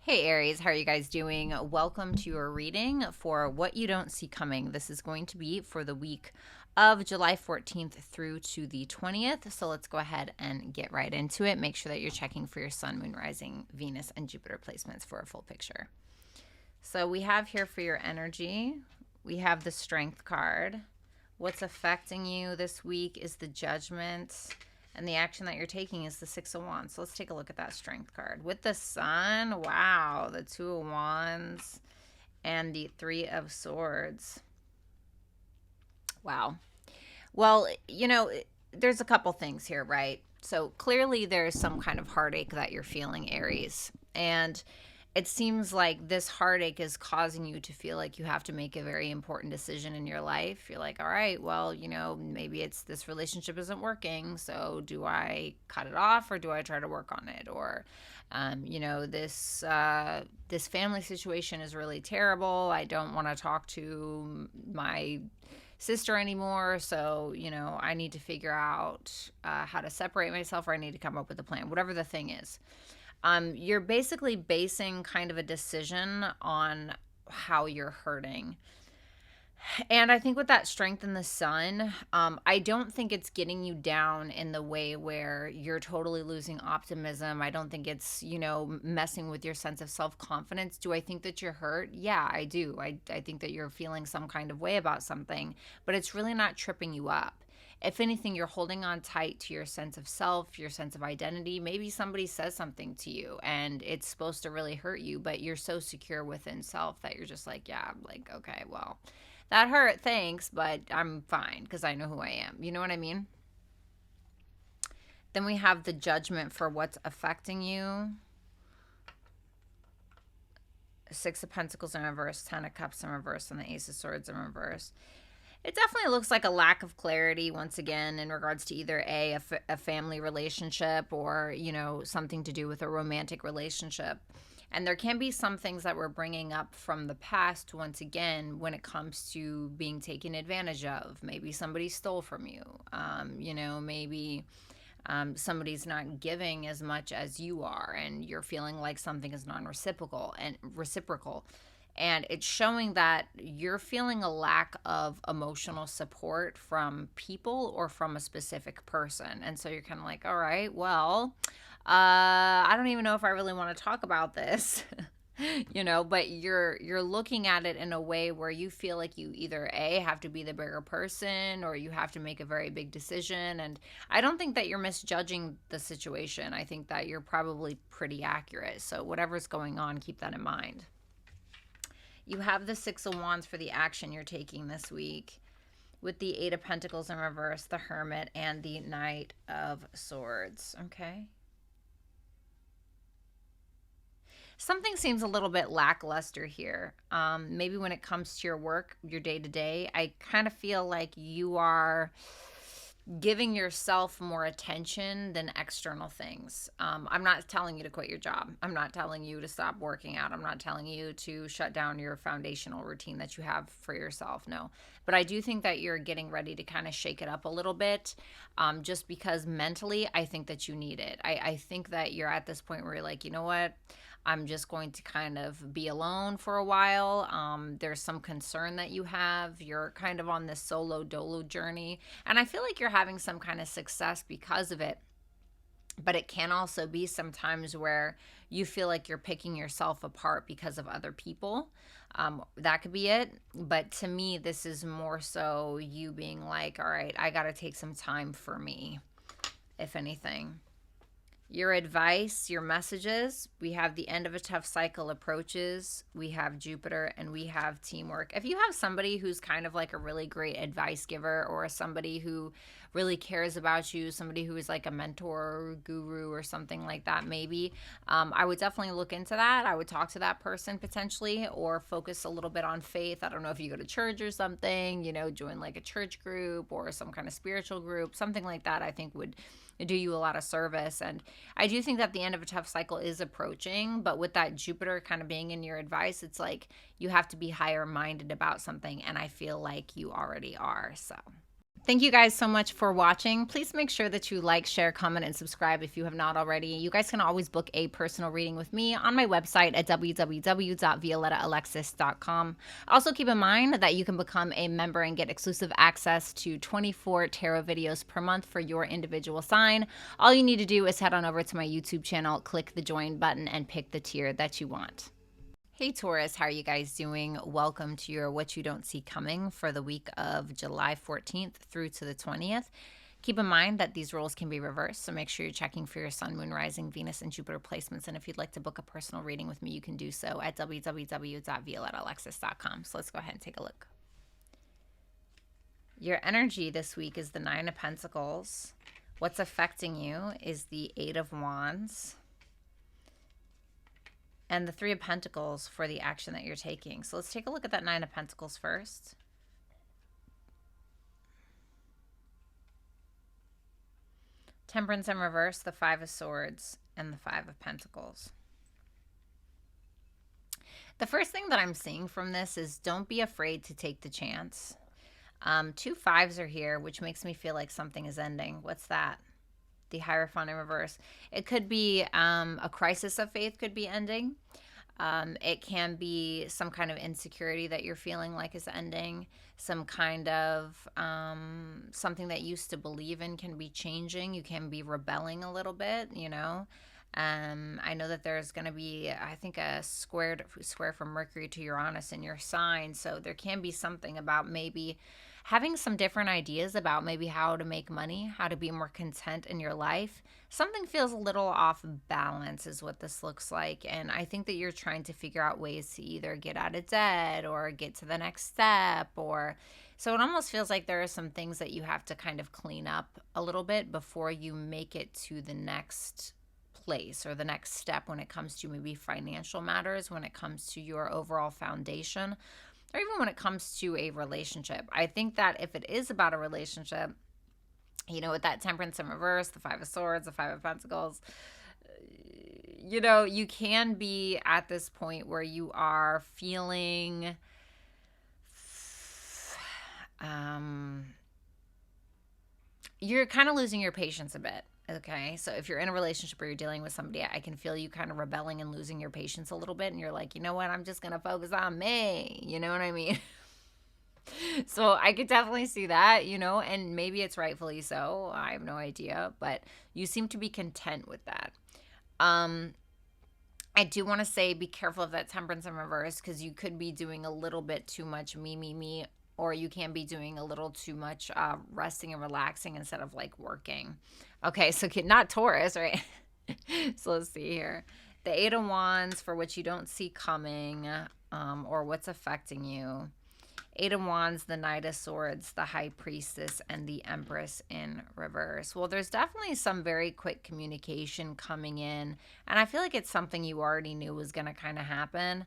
Hey Aries, how are you guys doing? Welcome to your reading for What You Don't See Coming. This is going to be for the week of July 14th through to the 20th. So let's go ahead and get right into it. Make sure that you're checking for your Sun, Moon, Rising, Venus, and Jupiter placements for a full picture. So we have here for your energy, we have the Strength card. What's affecting you this week is the Judgment. And the action that you're taking is the Six of Wands. So let's take a look at that Strength card. With the Sun, wow, the Two of Wands and the Three of Swords. Wow. Well, there's a couple things here, right? So clearly there's some kind of heartache that you're feeling, Aries. And it seems like this heartache is causing you to feel like you have to make a very important decision in your life. You're like, all right, well, maybe it's this relationship isn't working. So do I cut it off or do I try to work on it? Or, this family situation is really terrible. I don't want to talk to my sister anymore. So, I need to figure out how to separate myself, or I need to come up with a plan, whatever the thing is. You're basically basing kind of a decision on how you're hurting. And I think with that Strength in the Sun, I don't think it's getting you down in the way where you're totally losing optimism. I don't think it's, messing with your sense of self-confidence. Do I think that you're hurt? Yeah, I do. I think that you're feeling some kind of way about something, but it's really not tripping you up. If anything, you're holding on tight to your sense of self, your sense of identity. Maybe somebody says something to you and it's supposed to really hurt you, but you're so secure within self that you're just like, yeah, like, okay, well, that hurt, thanks, but I'm fine because I know who I am. You know what I mean? Then we have the Judgment for what's affecting you. Six of Pentacles in reverse, Ten of Cups in reverse, and the Ace of Swords in reverse. It definitely looks like a lack of clarity, once again, in regards to either a family relationship or, something to do with a romantic relationship. And there can be some things that we're bringing up from the past, once again, when it comes to being taken advantage of. Maybe somebody stole from you. Maybe somebody's not giving as much as you are, and you're feeling like something is non-reciprocal and reciprocal. And it's showing that you're feeling a lack of emotional support from people or from a specific person. And so you're kind of like, all right, well, I don't even know if I really want to talk about this. But you're looking at it in a way where you feel like you either have to be the bigger person, or you have to make a very big decision. And I don't think that you're misjudging the situation. I think that you're probably pretty accurate. So whatever's going on, keep that in mind. You have the Six of Wands for the action you're taking this week, with the Eight of Pentacles in reverse, the Hermit, and the Knight of Swords. Okay. Something seems a little bit lackluster here. Maybe when it comes to your work, your day-to-day, I kind of feel like you are giving yourself more attention than external things. I'm not telling you to quit your job. I'm not telling you to stop working out. I'm not telling you to shut down your foundational routine that you have for yourself. No. But I do think that you're getting ready to kind of shake it up a little bit, just because mentally I think that you need it. I think that you're at this point where you're like, you know what? I'm just going to kind of be alone for a while. There's some concern that you have. You're kind of on this solo dolo journey. And I feel like you're having some kind of success because of it. But it can also be sometimes where you feel like you're picking yourself apart because of other people. That could be it. But to me, this is more so you being like, all right, I got to take some time for me, if anything. Your advice, your messages, we have the end of a tough cycle approaches, we have Jupiter, and we have teamwork. If you have somebody who's kind of like a really great advice giver, or somebody who really cares about you, somebody who is like a mentor or guru or something like that, maybe, I would definitely look into that. I would talk to that person potentially, or focus a little bit on faith. I don't know if you go to church or something, join like a church group or some kind of spiritual group, something like that, I think would do you a lot of service. And I do think that the end of a tough cycle is approaching, but with that Jupiter kind of being in your advice, it's like you have to be higher minded about something, and I feel like you already are. So Thank you guys so much for watching. Please make sure that you like, share, comment, and subscribe if you have not already. You guys can always book a personal reading with me on my website at www.violettaalexis.com. Also, keep in mind that you can become a member and get exclusive access to 24 tarot videos per month for your individual sign. All you need to do is head on over to my YouTube channel, click the join button, and pick the tier that you want. Hey Taurus, how are you guys doing? Welcome to your What You Don't See Coming for the week of July 14th through to the 20th. Keep in mind that these roles can be reversed, so make sure you're checking for your Sun, Moon, Rising, Venus, and Jupiter placements. And if you'd like to book a personal reading with me, you can do so at www.violettaalexis.com. So let's go ahead and take a look. Your energy this week is the Nine of Pentacles. What's affecting you is the Eight of Wands and the Three of Pentacles for the action that you're taking. So let's take a look at that Nine of Pentacles first. Temperance in reverse, the Five of Swords, and the Five of Pentacles. The first thing that I'm seeing from this is don't be afraid to take the chance. Two fives are here, which makes me feel like something is ending. What's that? The Hierophant in reverse. It could be a crisis of faith could be ending. It can be some kind of insecurity that you're feeling like is ending. Some kind of something that you used to believe in can be changing. You can be rebelling a little bit, you know. I know that there's going to be, I think, a square from Mercury to Uranus in your sign. So there can be something about maybe having some different ideas about maybe how to make money, how to be more content in your life. Something feels a little off balance is what this looks like. And I think that you're trying to figure out ways to either get out of debt or get to the next step, or so it almost feels like there are some things that you have to kind of clean up a little bit before you make it to the next place or the next step when it comes to maybe financial matters, when it comes to your overall foundation, or even when it comes to a relationship. I think that if it is about a relationship, you know, with that Temperance in reverse, the Five of Swords, the Five of Pentacles, you know, you can be at this point where you are feeling you're kind of losing your patience a bit. Okay, so if you're in a relationship or you're dealing with somebody, I can feel you kind of rebelling and losing your patience a little bit. And you're like, you know what? I'm just going to focus on me. You know what I mean? So I could definitely see that, you know, and maybe it's rightfully so. I have no idea. But you seem to be content with that. I do want to say be careful of that Temperance in reverse, because you could be doing a little bit too much me, or you can be doing a little too much resting and relaxing instead of like working. Okay, so not Taurus, right? So let's see here. The Eight of Wands for what you don't see coming, or what's affecting you. Eight of Wands, the Knight of Swords, the High Priestess, and the Empress in reverse. Well, there's definitely some very quick communication coming in, and I feel like it's something you already knew was going to kind of happen.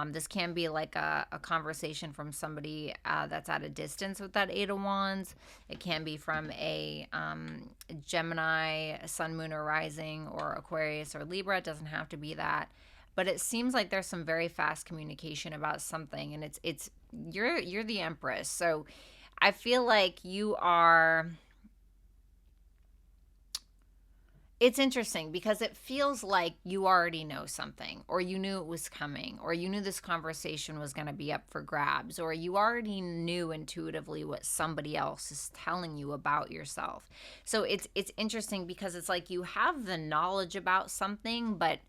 This can be like a conversation from somebody that's at a distance with that Eight of Wands. It can be from a Gemini, Sun, Moon, or Rising, or Aquarius, or Libra. It doesn't have to be that. But it seems like there's some very fast communication about something, and it's you're the Empress. So I feel like you are. It's interesting because it feels like you already know something, or you knew it was coming, or you knew this conversation was going to be up for grabs, or you already knew intuitively what somebody else is telling you about yourself. So it's interesting because it's like you have the knowledge about something, but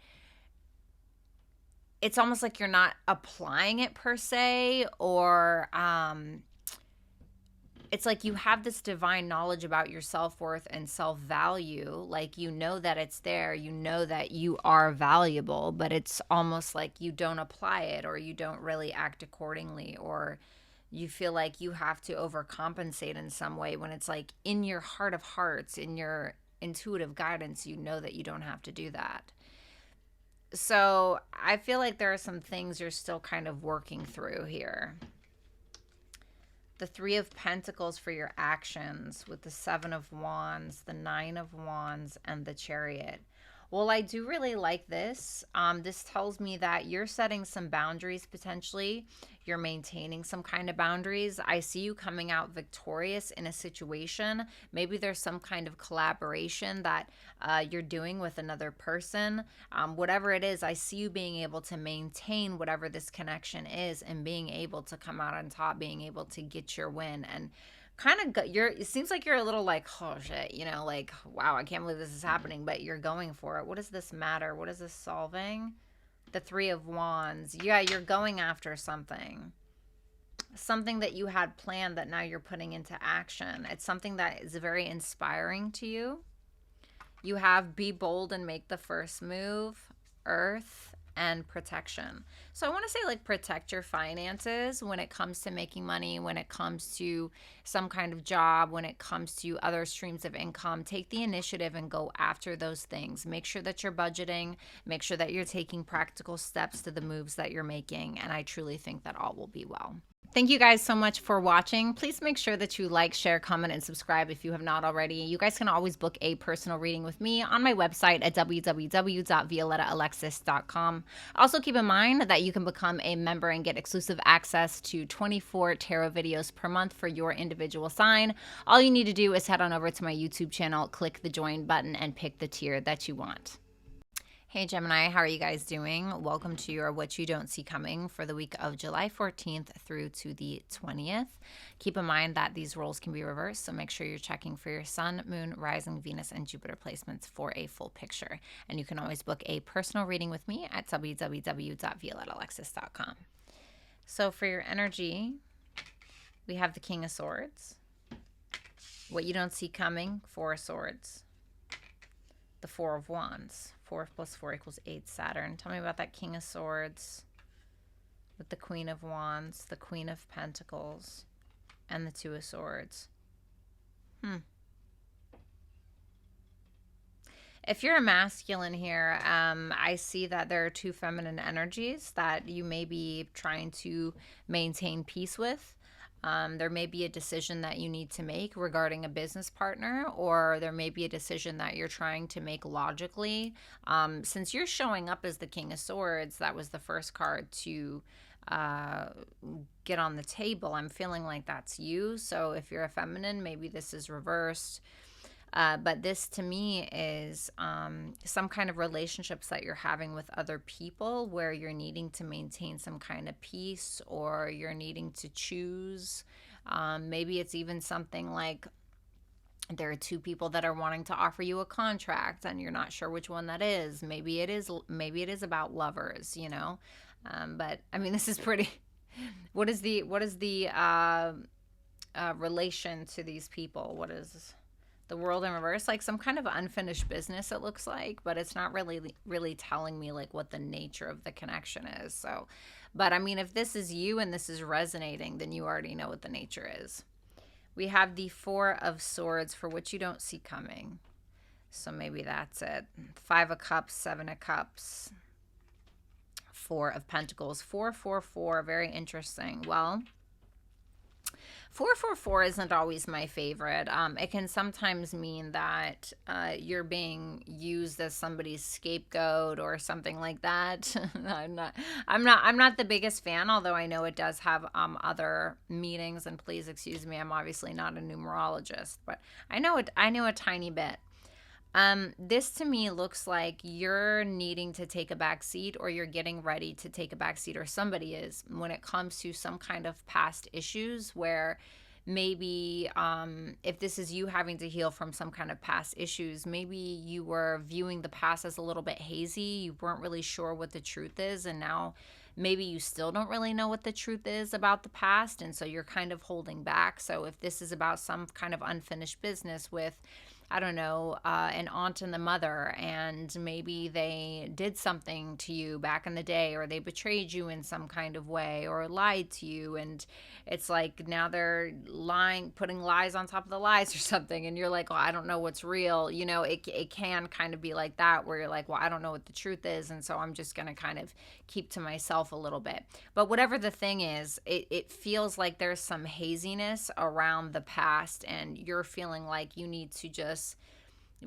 it's almost like you're not applying it per se, or it's like you have this divine knowledge about your self-worth and self-value. Like, you know that it's there, you know that you are valuable, but it's almost like you don't apply it, or you don't really act accordingly, or you feel like you have to overcompensate in some way, when it's like in your heart of hearts, in your intuitive guidance, you know that you don't have to do that. So I feel like there are some things you're still kind of working through here. The Three of Pentacles for your actions with the Seven of Wands, the Nine of Wands, and the Chariot. Well, I do really like this. This tells me that you're setting some boundaries potentially. You're maintaining some kind of boundaries. I see you coming out victorious in a situation. Maybe there's some kind of collaboration that you're doing with another person. Whatever it is, I see you being able to maintain whatever this connection is and being able to come out on top, being able to get your win. And kind of it seems like you're a little like, oh shit, you know, like, wow, I can't believe this is happening, but you're going for it. What does this matter? What is this solving? The Three of Wands. Yeah, you're going after something that you had planned that now you're putting into action. It's something that is very inspiring to you. You have be bold and make the first move, Earth, and protection. So I want to say, like, protect your finances when it comes to making money, when it comes to some kind of job, when it comes to other streams of income. Take the initiative and go after those things. Make sure that you're budgeting. Make sure that you're taking practical steps to the moves that you're making. And I truly think that all will be well. Thank you guys so much for watching. Please make sure that you like, share, comment, and subscribe if you have not already. You guys can always book a personal reading with me on my website at www.violettaalexis.com. Also, keep in mind that you can become a member and get exclusive access to 24 tarot videos per month for your individual sign. All you need to do is head on over to my YouTube channel, click the join button, and pick the tier that you want. Hey Gemini, how are you guys doing? Welcome to your What You Don't See Coming for the week of July 14th through to the 20th. Keep in mind that these roles can be reversed, so make sure you're checking for your Sun, Moon, Rising, Venus, and Jupiter placements for a full picture. And you can always book a personal reading with me at www.violettaalexis.com. So for your energy, we have the King of Swords. What you don't see coming, Four of Swords. The Four of Wands. 4 plus 4 equals 8, Saturn. Tell me about that King of Swords with the Queen of Wands, the Queen of Pentacles, and the Two of Swords. If you're a masculine here, I see that there are two feminine energies that you may be trying to maintain peace with. There may be a decision that you need to make regarding a business partner, or there may be a decision that you're trying to make logically. Since you're showing up as the King of Swords, that was the first card to get on the table. I'm feeling like that's you. So if you're a feminine, maybe this is reversed. But this to me is some kind of relationships that you're having with other people where you're needing to maintain some kind of peace, or you're needing to choose. Maybe it's even something like there are two people that are wanting to offer you a contract and you're not sure which one that is. Maybe it is about lovers, you know. But I mean, this is pretty. What is the relation to these people? What is the World in reverse? Like some kind of unfinished business, it looks like, but it's not really telling me like what the nature of the connection is. So, but I mean, if this is you and this is resonating, then you already know what the nature is. We have the Four of Swords for what you don't see coming. So maybe that's it. 5 of Cups, 7 of Cups, 4 of Pentacles, 444. Very interesting. Well, 444 isn't always my favorite. It can sometimes mean that you're being used as somebody's scapegoat or something like that. I'm not the biggest fan, although I know it does have other meanings. And please excuse me, I'm obviously not a numerologist, but I know a tiny bit. This to me looks like you're needing to take a back seat, or you're getting ready to take a back seat, or somebody is, when it comes to some kind of past issues where maybe if this is you having to heal from some kind of past issues, maybe you were viewing the past as a little bit hazy. You weren't really sure what the truth is, and now maybe you still don't really know what the truth is about the past, and so you're kind of holding back. So if this is about some kind of unfinished business with, I don't know, an aunt and the mother, and maybe they did something to you back in the day, or they betrayed you in some kind of way, or lied to you, and it's like now they're lying, putting lies on top of the lies or something, and you're like, well, I don't know what's real. You know, it can kind of be like that, where you're like, well, I don't know what the truth is, and so I'm just going to kind of keep to myself a little bit. But whatever the thing is, it feels like there's some haziness around the past, and you're feeling like you need to just,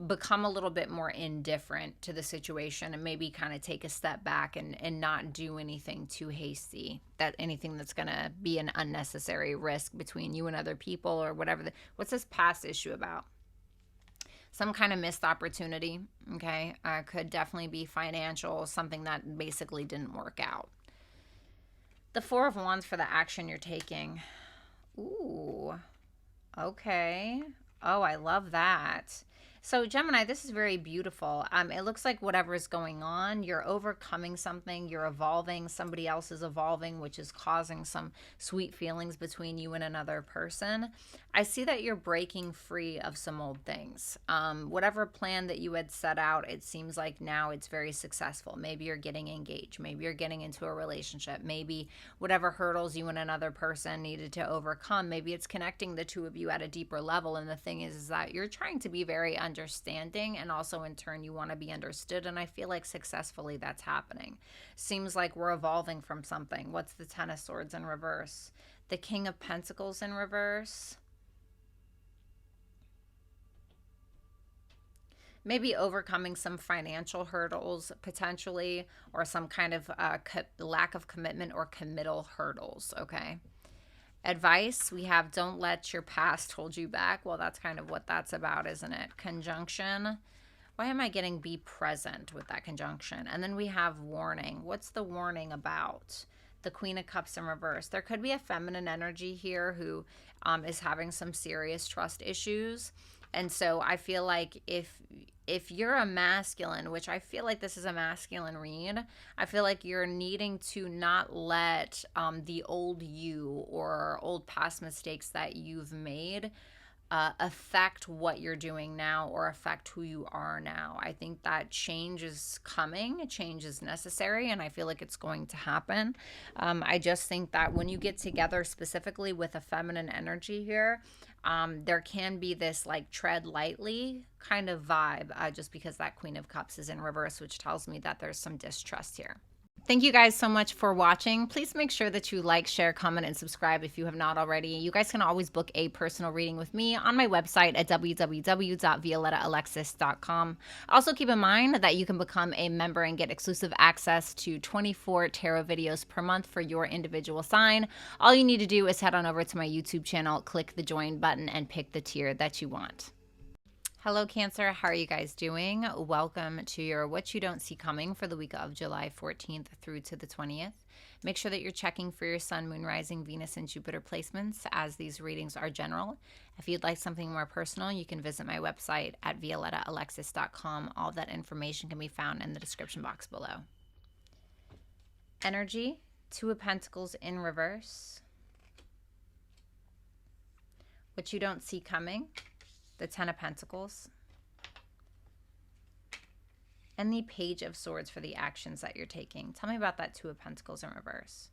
become a little bit more indifferent to the situation and maybe kind of take a step back and not do anything too hasty, that anything that's going to be an unnecessary risk between you and other people or whatever. What's this past issue about? Some kind of missed opportunity, okay? Could definitely be financial, something that basically didn't work out. The Four of Wands for the action you're taking. Ooh, okay. Oh, I love that. So Gemini, this is very beautiful. It looks like whatever is going on, you're overcoming something, you're evolving, somebody else is evolving, which is causing some sweet feelings between you and another person. I see that you're breaking free of some old things. Whatever plan that you had set out, it seems like now it's very successful. Maybe you're getting engaged. Maybe you're getting into a relationship. Maybe whatever hurdles you and another person needed to overcome, maybe it's connecting the two of you at a deeper level. And the thing is that you're trying to be very understanding, and also in turn you want to be understood, and I feel like successfully that's happening. Seems like we're evolving from something. What's the Ten of Swords in reverse? The King of Pentacles in reverse. Maybe overcoming some financial hurdles potentially, or some kind of lack of commitment or committal hurdles, okay? Advice, we have don't let your past hold you back. Well, that's kind of what that's about, isn't it? Conjunction. Why am I getting be present with that conjunction? And then we have warning. What's the warning about? The Queen of Cups in reverse. There could be a feminine energy here who is having some serious trust issues. And so I feel like if you're a masculine, which I feel like this is a masculine read, I feel like you're needing to not let the old you or old past mistakes that you've made affect what you're doing now or affect who you are now. I think that change is coming, change is necessary, and I feel like it's going to happen. I just think that when you get together specifically with a feminine energy here, there can be this like tread lightly kind of vibe, just because that Queen of Cups is in reverse, which tells me that there's some distrust here. Thank you guys so much for watching. Please make sure that you like, share, comment, and subscribe if you have not already. You guys can always book a personal reading with me on my website at www.violettaalexis.com. Also keep in mind that you can become a member and get exclusive access to 24 tarot videos per month for your individual sign. All you need to do is head on over to my YouTube channel, click the join button, and pick the tier that you want. Hello, Cancer. How are you guys doing? Welcome to your What You Don't See Coming for the week of July 14th through to the 20th. Make sure that you're checking for your Sun, Moon, Rising, Venus, and Jupiter placements, as these readings are general. If you'd like something more personal, you can visit my website at violettaalexis.com. All that information can be found in the description box below. Energy, Two of Pentacles in reverse. What you don't see coming. The Ten of Pentacles, and the Page of Swords for the actions that you're taking. Tell me about that Two of Pentacles in reverse.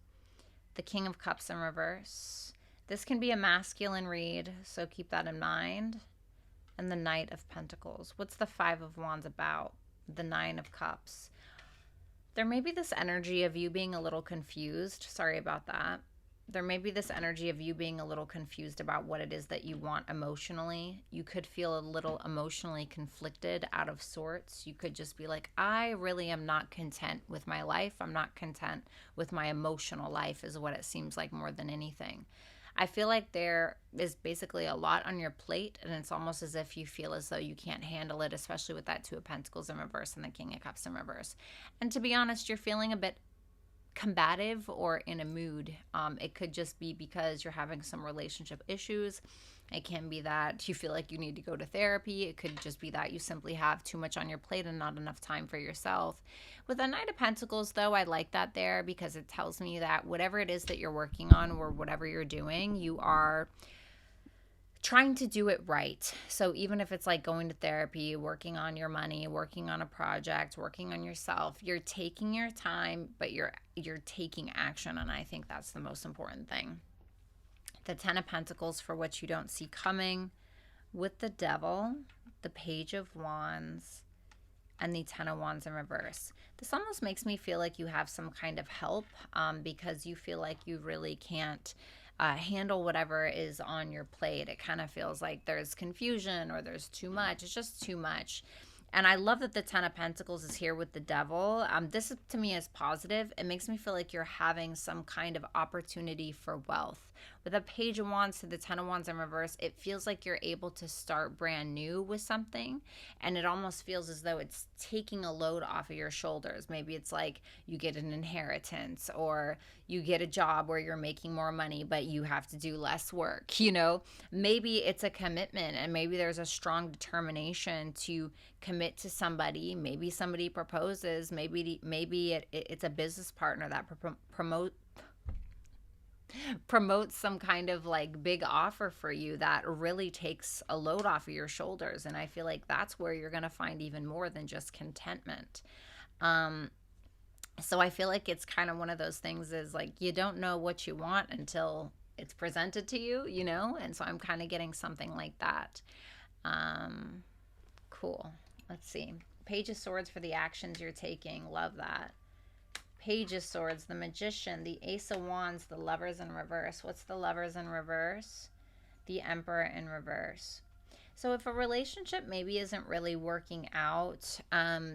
The King of Cups in reverse. This can be a masculine read, so keep that in mind. And the Knight of Pentacles. What's the Five of Wands about? The Nine of Cups. There may be this energy of you being a little confused. Sorry about that. There may be this energy of you being a little confused about what it is that you want emotionally. You could feel a little emotionally conflicted, out of sorts. You could just be like, I really am not content with my life. I'm not content with my emotional life, is what it seems like more than anything. I feel like there is basically a lot on your plate, and it's almost as if you feel as though you can't handle it, especially with that Two of Pentacles in reverse and the King of Cups in reverse. And to be honest, you're feeling a bit combative or in a mood. It could just be because you're having some relationship issues. It can be that you feel like you need to go to therapy. It could just be that you simply have too much on your plate and not enough time for yourself. With the Knight of Pentacles, though, I like that there because it tells me that whatever it is that you're working on or whatever you're doing, you are trying to do it right. So even if it's like going to therapy, working on your money, working on a project, working on yourself, you're taking your time, but you're taking action, and I think that's the most important thing. The Ten of Pentacles for what you don't see coming, with the Devil, the Page of Wands, and the Ten of Wands in reverse. This almost makes me feel like you have some kind of help because you feel like you really can't handle whatever is on your plate. It kind of feels like there's confusion or there's too much. It's just too much. And I love that the Ten of Pentacles is here with the Devil. This to me is positive. It makes me feel like you're having some kind of opportunity for wealth. With a Page of Wands to the Ten of Wands in reverse, it feels like you're able to start brand new with something. And it almost feels as though it's taking a load off of your shoulders. Maybe it's like you get an inheritance, or you get a job where you're making more money, but you have to do less work. You know, maybe it's a commitment, and maybe there's a strong determination to commit to somebody. Maybe somebody proposes. Maybe it's a business partner that promotes some kind of like big offer for you that really takes a load off of your shoulders. And I feel like that's where you're going to find even more than just contentment. So I feel like it's kind of one of those things is like, you don't know what you want until it's presented to you, you know? And so I'm kind of getting something like that. Cool. Let's see. Page of Swords for the actions you're taking. Love that. Page of Swords, the Magician, the Ace of Wands, the Lovers in reverse. What's the Lovers in reverse? The Emperor in reverse. So if a relationship maybe isn't really working out,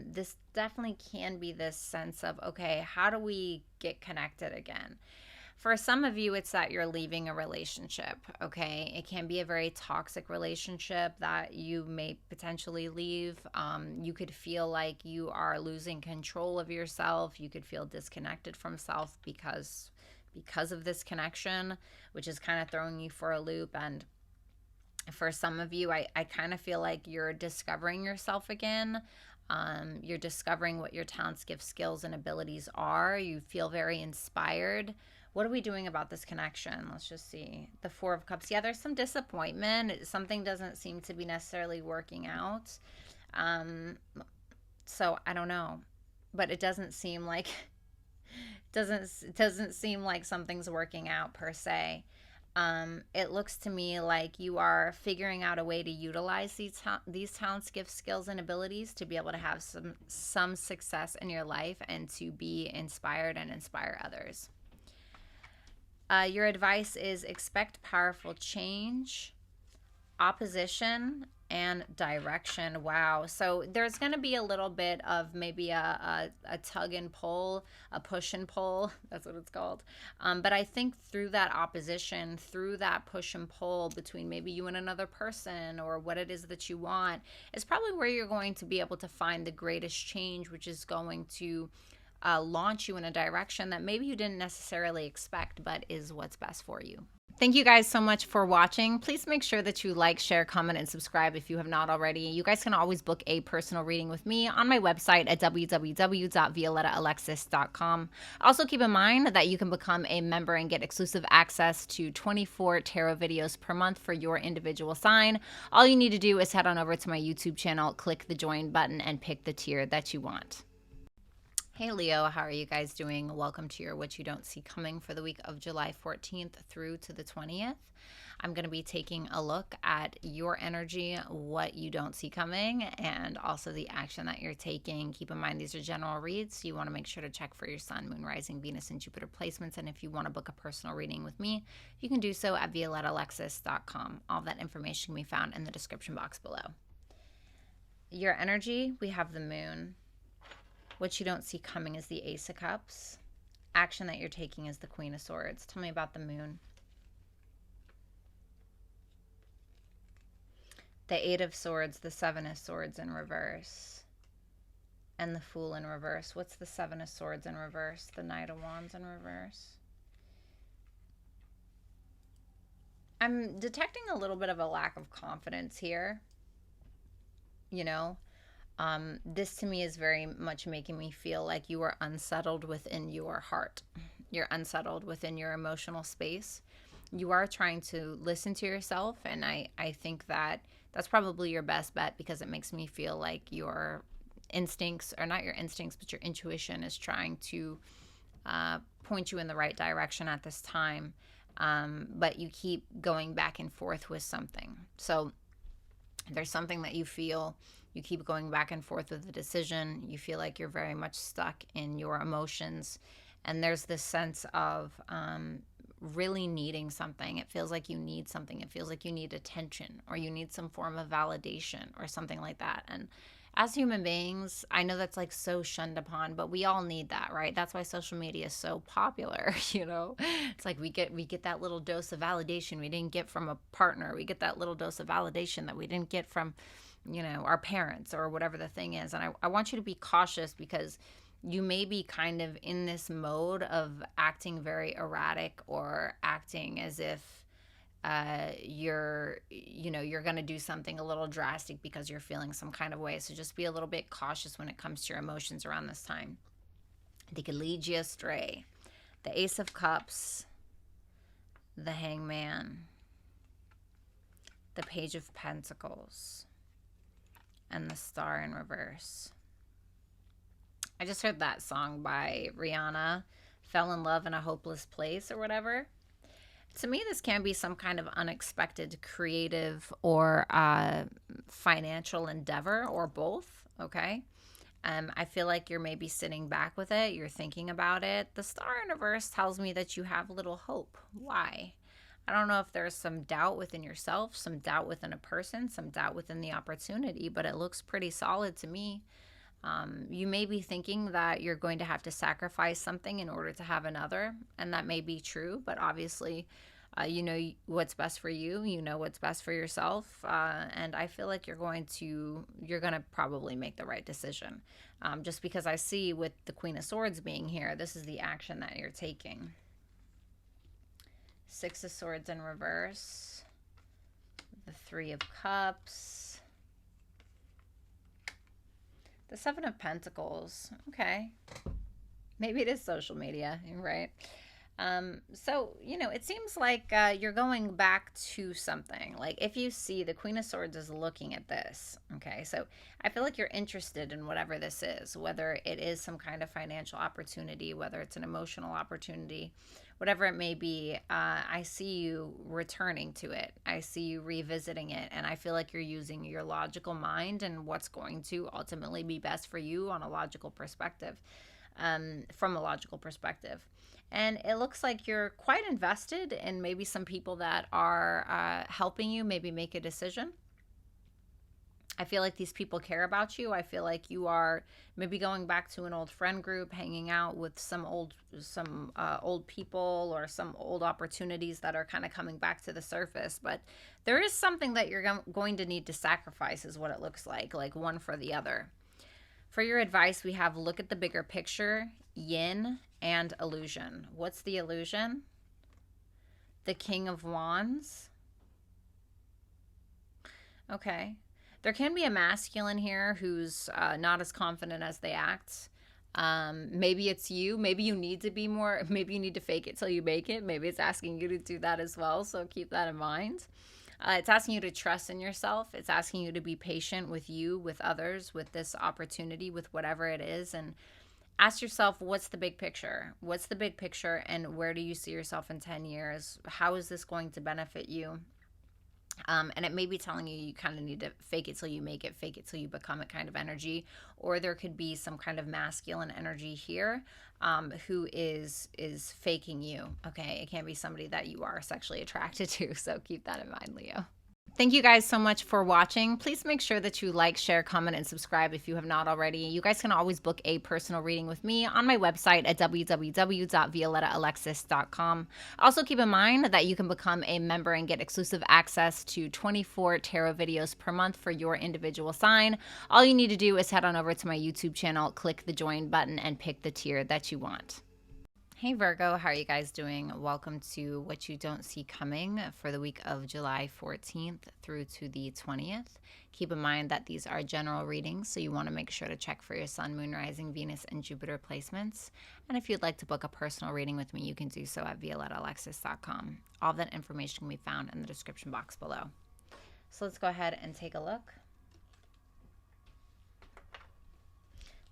this definitely can be this sense of, okay, how do we get connected again? For some of you, it's that you're leaving a relationship, okay? It can be a very toxic relationship that you may potentially leave. You could feel like you are losing control of yourself. You could feel disconnected from self because of this connection, which is kind of throwing you for a loop. And for some of you, I kind of feel like you're discovering yourself again. You're discovering what your talents, gifts, skills, and abilities are. You feel very inspired. What are we doing about this connection? Let's just see. The Four of Cups. Yeah, there's some disappointment. Something doesn't seem to be necessarily working out. So I don't know, but it doesn't seem like doesn't seem like something's working out per se. It looks to me like you are figuring out a way to utilize these talents, gifts, skills, and abilities to be able to have some success in your life and to be inspired and inspire others. Your advice is expect powerful change, opposition, and direction. Wow. So there's going to be a little bit of maybe a tug and pull, a push and pull. That's what it's called. But I think through that opposition, through that push and pull between maybe you and another person or what it is that you want, is probably where you're going to be able to find the greatest change, which is going to launch you in a direction that maybe you didn't necessarily expect, but is what's best for you. Thank you guys so much for watching. Please make sure that you like, share, comment, and subscribe if you have not already. You guys can always book a personal reading with me on my website at www.violettaalexis.com. Also keep in mind that you can become a member and get exclusive access to 24 tarot videos per month for your individual sign. All you need to do is head on over to my YouTube channel, click the join button, and pick the tier that you want. Hey Leo, how are you guys doing? Welcome to your What You Don't See Coming for the week of July 14th through to the 20th. I'm going to be taking a look at your energy, what you don't see coming, and also the action that you're taking. Keep in mind these are general reads, so you want to make sure to check for your Sun, Moon, Rising, Venus, and Jupiter placements. And if you want to book a personal reading with me, you can do so at violettaalexis.com. All that information can be found in the description box below. Your energy, we have the Moon. What you don't see coming is the Ace of Cups. Action that you're taking is the Queen of Swords. Tell me about the Moon. The Eight of Swords, the Seven of Swords in reverse, and the Fool in reverse. What's the Seven of Swords in reverse? The Knight of Wands in reverse. I'm detecting a little bit of a lack of confidence here. You know? This to me is very much making me feel like you are unsettled within your heart. You're unsettled within your emotional space. You are trying to listen to yourself, and I think that that's probably your best bet, because it makes me feel like your instincts, or not your instincts, but your intuition is trying to point you in the right direction at this time. But you keep going back and forth with something. So there's something that you feel. You keep going back and forth with the decision. You feel like you're very much stuck in your emotions. And there's this sense of really needing something. It feels like you need something. It feels like you need attention, or you need some form of validation or something like that. And as human beings, I know that's like so shunned upon, but we all need that, right? That's why social media is so popular, you know? It's like we get that little dose of validation we didn't get from a partner. We get that little dose of validation that we didn't get from, you know, our parents or whatever the thing is. And I want you to be cautious, because you may be kind of in this mode of acting very erratic, or acting as if you're going to do something a little drastic because you're feeling some kind of way. So just be a little bit cautious when it comes to your emotions around this time. They could lead you astray. The Ace of Cups, the Hangman, the Page of Pentacles, and the Star in reverse. I just heard that song by Rihanna, Fell in Love in a Hopeless Place, or whatever. To me, this can be some kind of unexpected creative or financial endeavor, or both, okay? I feel like you're maybe sitting back with it. You're thinking about it. The Star in reverse tells me that you have little hope. Why? I don't know if there's some doubt within yourself, some doubt within a person, some doubt within the opportunity, but it looks pretty solid to me. You may be thinking that you're going to have to sacrifice something in order to have another, and that may be true, but obviously, you know what's best for you. You know what's best for yourself, and I feel like you're going to probably make the right decision. Just because I see with the Queen of Swords being here, this is the action that you're taking. Six of Swords in reverse, the Three of Cups, the Seven of Pentacles. Okay. Maybe it is social media, right? So, you know, it seems like you're going back to something. Like, if you see the Queen of Swords is looking at this, okay? So I feel like you're interested in whatever this is, whether it is some kind of financial opportunity, whether it's an emotional opportunity, whatever it may be. I see you returning to it. I see you revisiting it. And I feel like you're using your logical mind and what's going to ultimately be best for you on a logical perspective, from a logical perspective. And it looks like you're quite invested in maybe some people that are helping you maybe make a decision. I feel like these people care about you. I feel like you are maybe going back to an old friend group, hanging out with some old people, or some old opportunities that are kind of coming back to the surface. But there is something that you're going to need to sacrifice, is what it looks like one for the other. For your advice, we have look at the bigger picture, yin and illusion. What's the illusion? The King of Wands. Okay. There can be a masculine here who's not as confident as they act. Maybe it's you. Maybe you need to be more, maybe you need to fake it till you make it. Maybe it's asking you to do that as well. So keep that in mind. It's asking you to trust in yourself. It's asking you to be patient with you, with others, with this opportunity, with whatever it is. And ask yourself, what's the big picture? What's the big picture, and where do you see yourself in 10 years? How is this going to benefit you? And it may be telling you kind of need to fake it till you make it, fake it till you become it kind of energy. Or there could be some kind of masculine energy here who is faking you. Okay, it can't be somebody that you are sexually attracted to. So keep that in mind, Leo. Thank you guys so much for watching. Please make sure that you like, share, comment, and subscribe if you have not already. You guys can always book a personal reading with me on my website at www.violettaalexis.com. Also keep in mind that you can become a member and get exclusive access to 24 tarot videos per month for your individual sign. All you need to do is head on over to my YouTube channel, click the join button, and pick the tier that you want. Hey Virgo, how are you guys doing? Welcome to What You Don't See Coming for the week of July 14th through to the 20th. Keep in mind that these are general readings, so you want to make sure to check for your Sun, Moon, Rising, Venus, and Jupiter placements. And if you'd like to book a personal reading with me, you can do so at violettaalexis.com. All that information can be found in the description box below. So let's go ahead and take a look.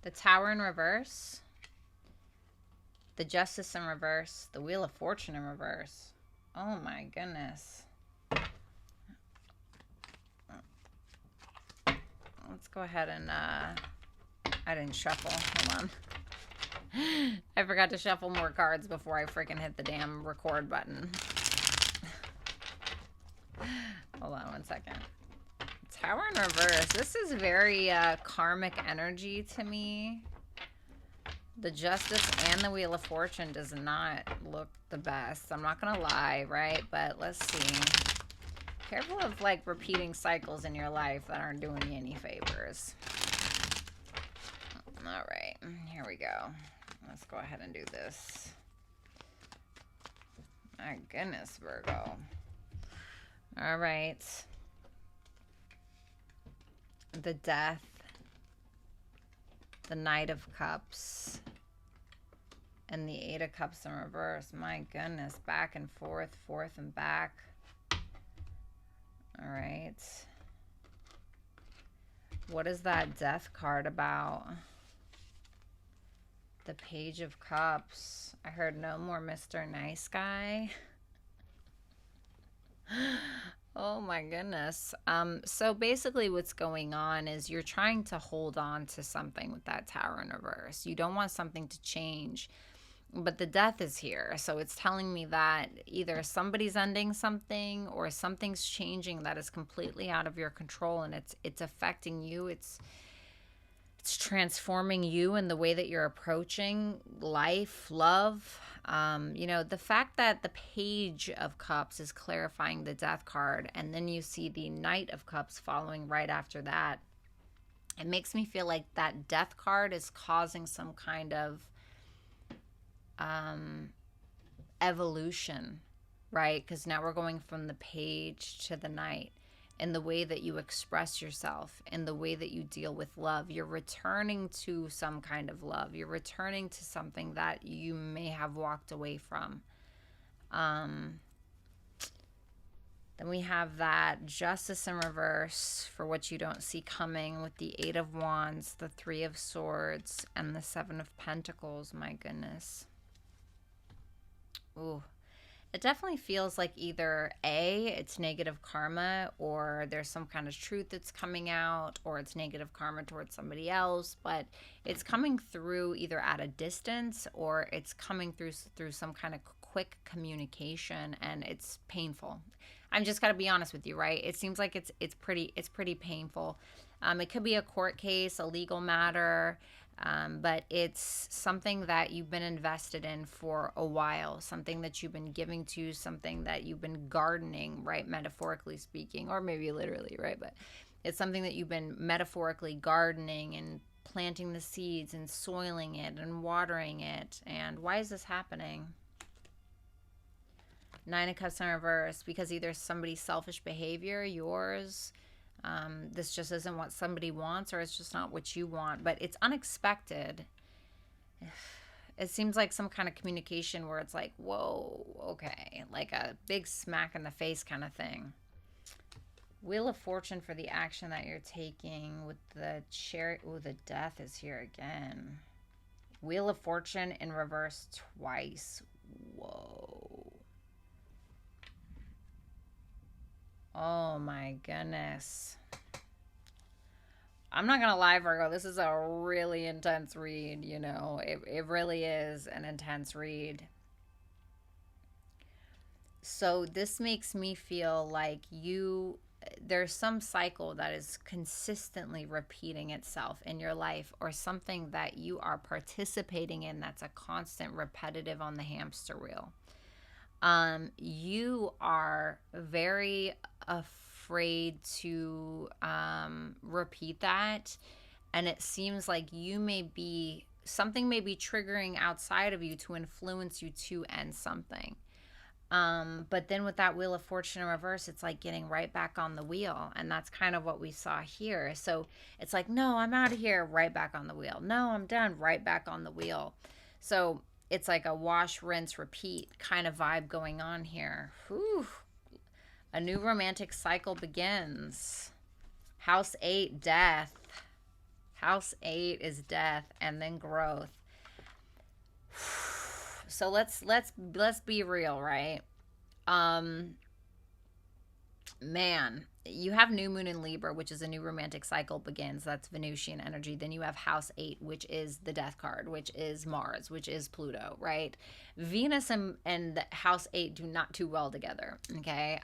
The Tower in reverse. The Justice in reverse, the Wheel of Fortune in reverse. Oh my goodness. Let's go ahead and, I didn't shuffle, hold on. I forgot to shuffle more cards before I freaking hit the damn record button. Hold on one second. Tower in reverse. This is very karmic energy to me. The Justice and the Wheel of Fortune does not look the best. I'm not going to lie, right? But let's see. Careful of, like, repeating cycles in your life that aren't doing you any favors. All right. Here we go. Let's go ahead and do this. My goodness, Virgo. All right. The Death. The Knight of Cups. And the Eight of Cups in reverse. My goodness. Back and forth, forth and back. All right. What is that Death card about? The Page of Cups. I heard no more Mr. Nice Guy. Oh my goodness. So basically what's going on is you're trying to hold on to something with that Tower in reverse. You don't want something to change, but the Death is here. So it's telling me that either somebody's ending something or something's changing that is completely out of your control, and it's affecting you. It's transforming you in the way that you're approaching life, love. You know, the fact that the Page of Cups is clarifying the Death card, and then you see the Knight of Cups following right after that, it makes me feel like that Death card is causing some kind of evolution, right? Because now we're going from the Page to the Knight. In the way that you express yourself, in the way that you deal with love. You're returning to some kind of love. You're returning to something that you may have walked away from. Then we have that Justice in reverse for what you don't see coming with the Eight of Wands, the Three of Swords, and the Seven of Pentacles. My goodness. Ooh. It definitely feels like either A, it's negative karma, or there's some kind of truth that's coming out, or it's negative karma towards somebody else, but it's coming through either at a distance or it's coming through some kind of quick communication, and it's painful. I'm just got to be honest with you, right? It seems like it's pretty painful. It could be a court case, a legal matter. But it's something that you've been invested in for a while, something that you've been giving to, something that you've been gardening, right? Metaphorically speaking, or maybe literally, right? But it's something that you've been metaphorically gardening and planting the seeds and soiling it and watering it. And why is this happening? Nine of Cups in reverse, because either somebody's selfish behavior, yours, this just isn't what somebody wants, or it's just not what you want, but it's unexpected. It seems like some kind of communication where it's like, whoa, okay, like a big smack in the face kind of thing. Wheel of Fortune for the action that you're taking with the Chariot. Oh, the Death is here again. Wheel of Fortune in reverse twice. Whoa. Oh my goodness. I'm not gonna lie, Virgo, this is a really intense read, you know. It really is an intense read. So this makes me feel like there's some cycle that is consistently repeating itself in your life, or something that you are participating in that's a constant repetitive on the hamster wheel. You are very afraid to repeat that, and it seems like something may be triggering outside of you to influence you to end something. But then with that Wheel of Fortune in reverse, it's like getting right back on the wheel, and that's kind of what we saw here. So it's like, no, I'm out of here, right back on the wheel. No, I'm done, right back on the wheel. So it's like a wash, rinse, repeat kind of vibe going on here. Whew. A new romantic cycle begins. House 8, death. House 8 is death, and then growth. So let's be real, right? Man, you have new moon in Libra, which is a new romantic cycle begins. That's Venusian energy. Then you have house 8, which is the death card, which is Mars, which is Pluto, right? Venus and house 8 do not do well together. Okay.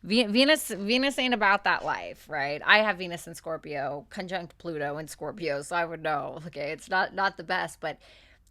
Venus ain't about that life, right? I have Venus in Scorpio, conjunct Pluto in Scorpio, so I would know. Okay, it's not the best, but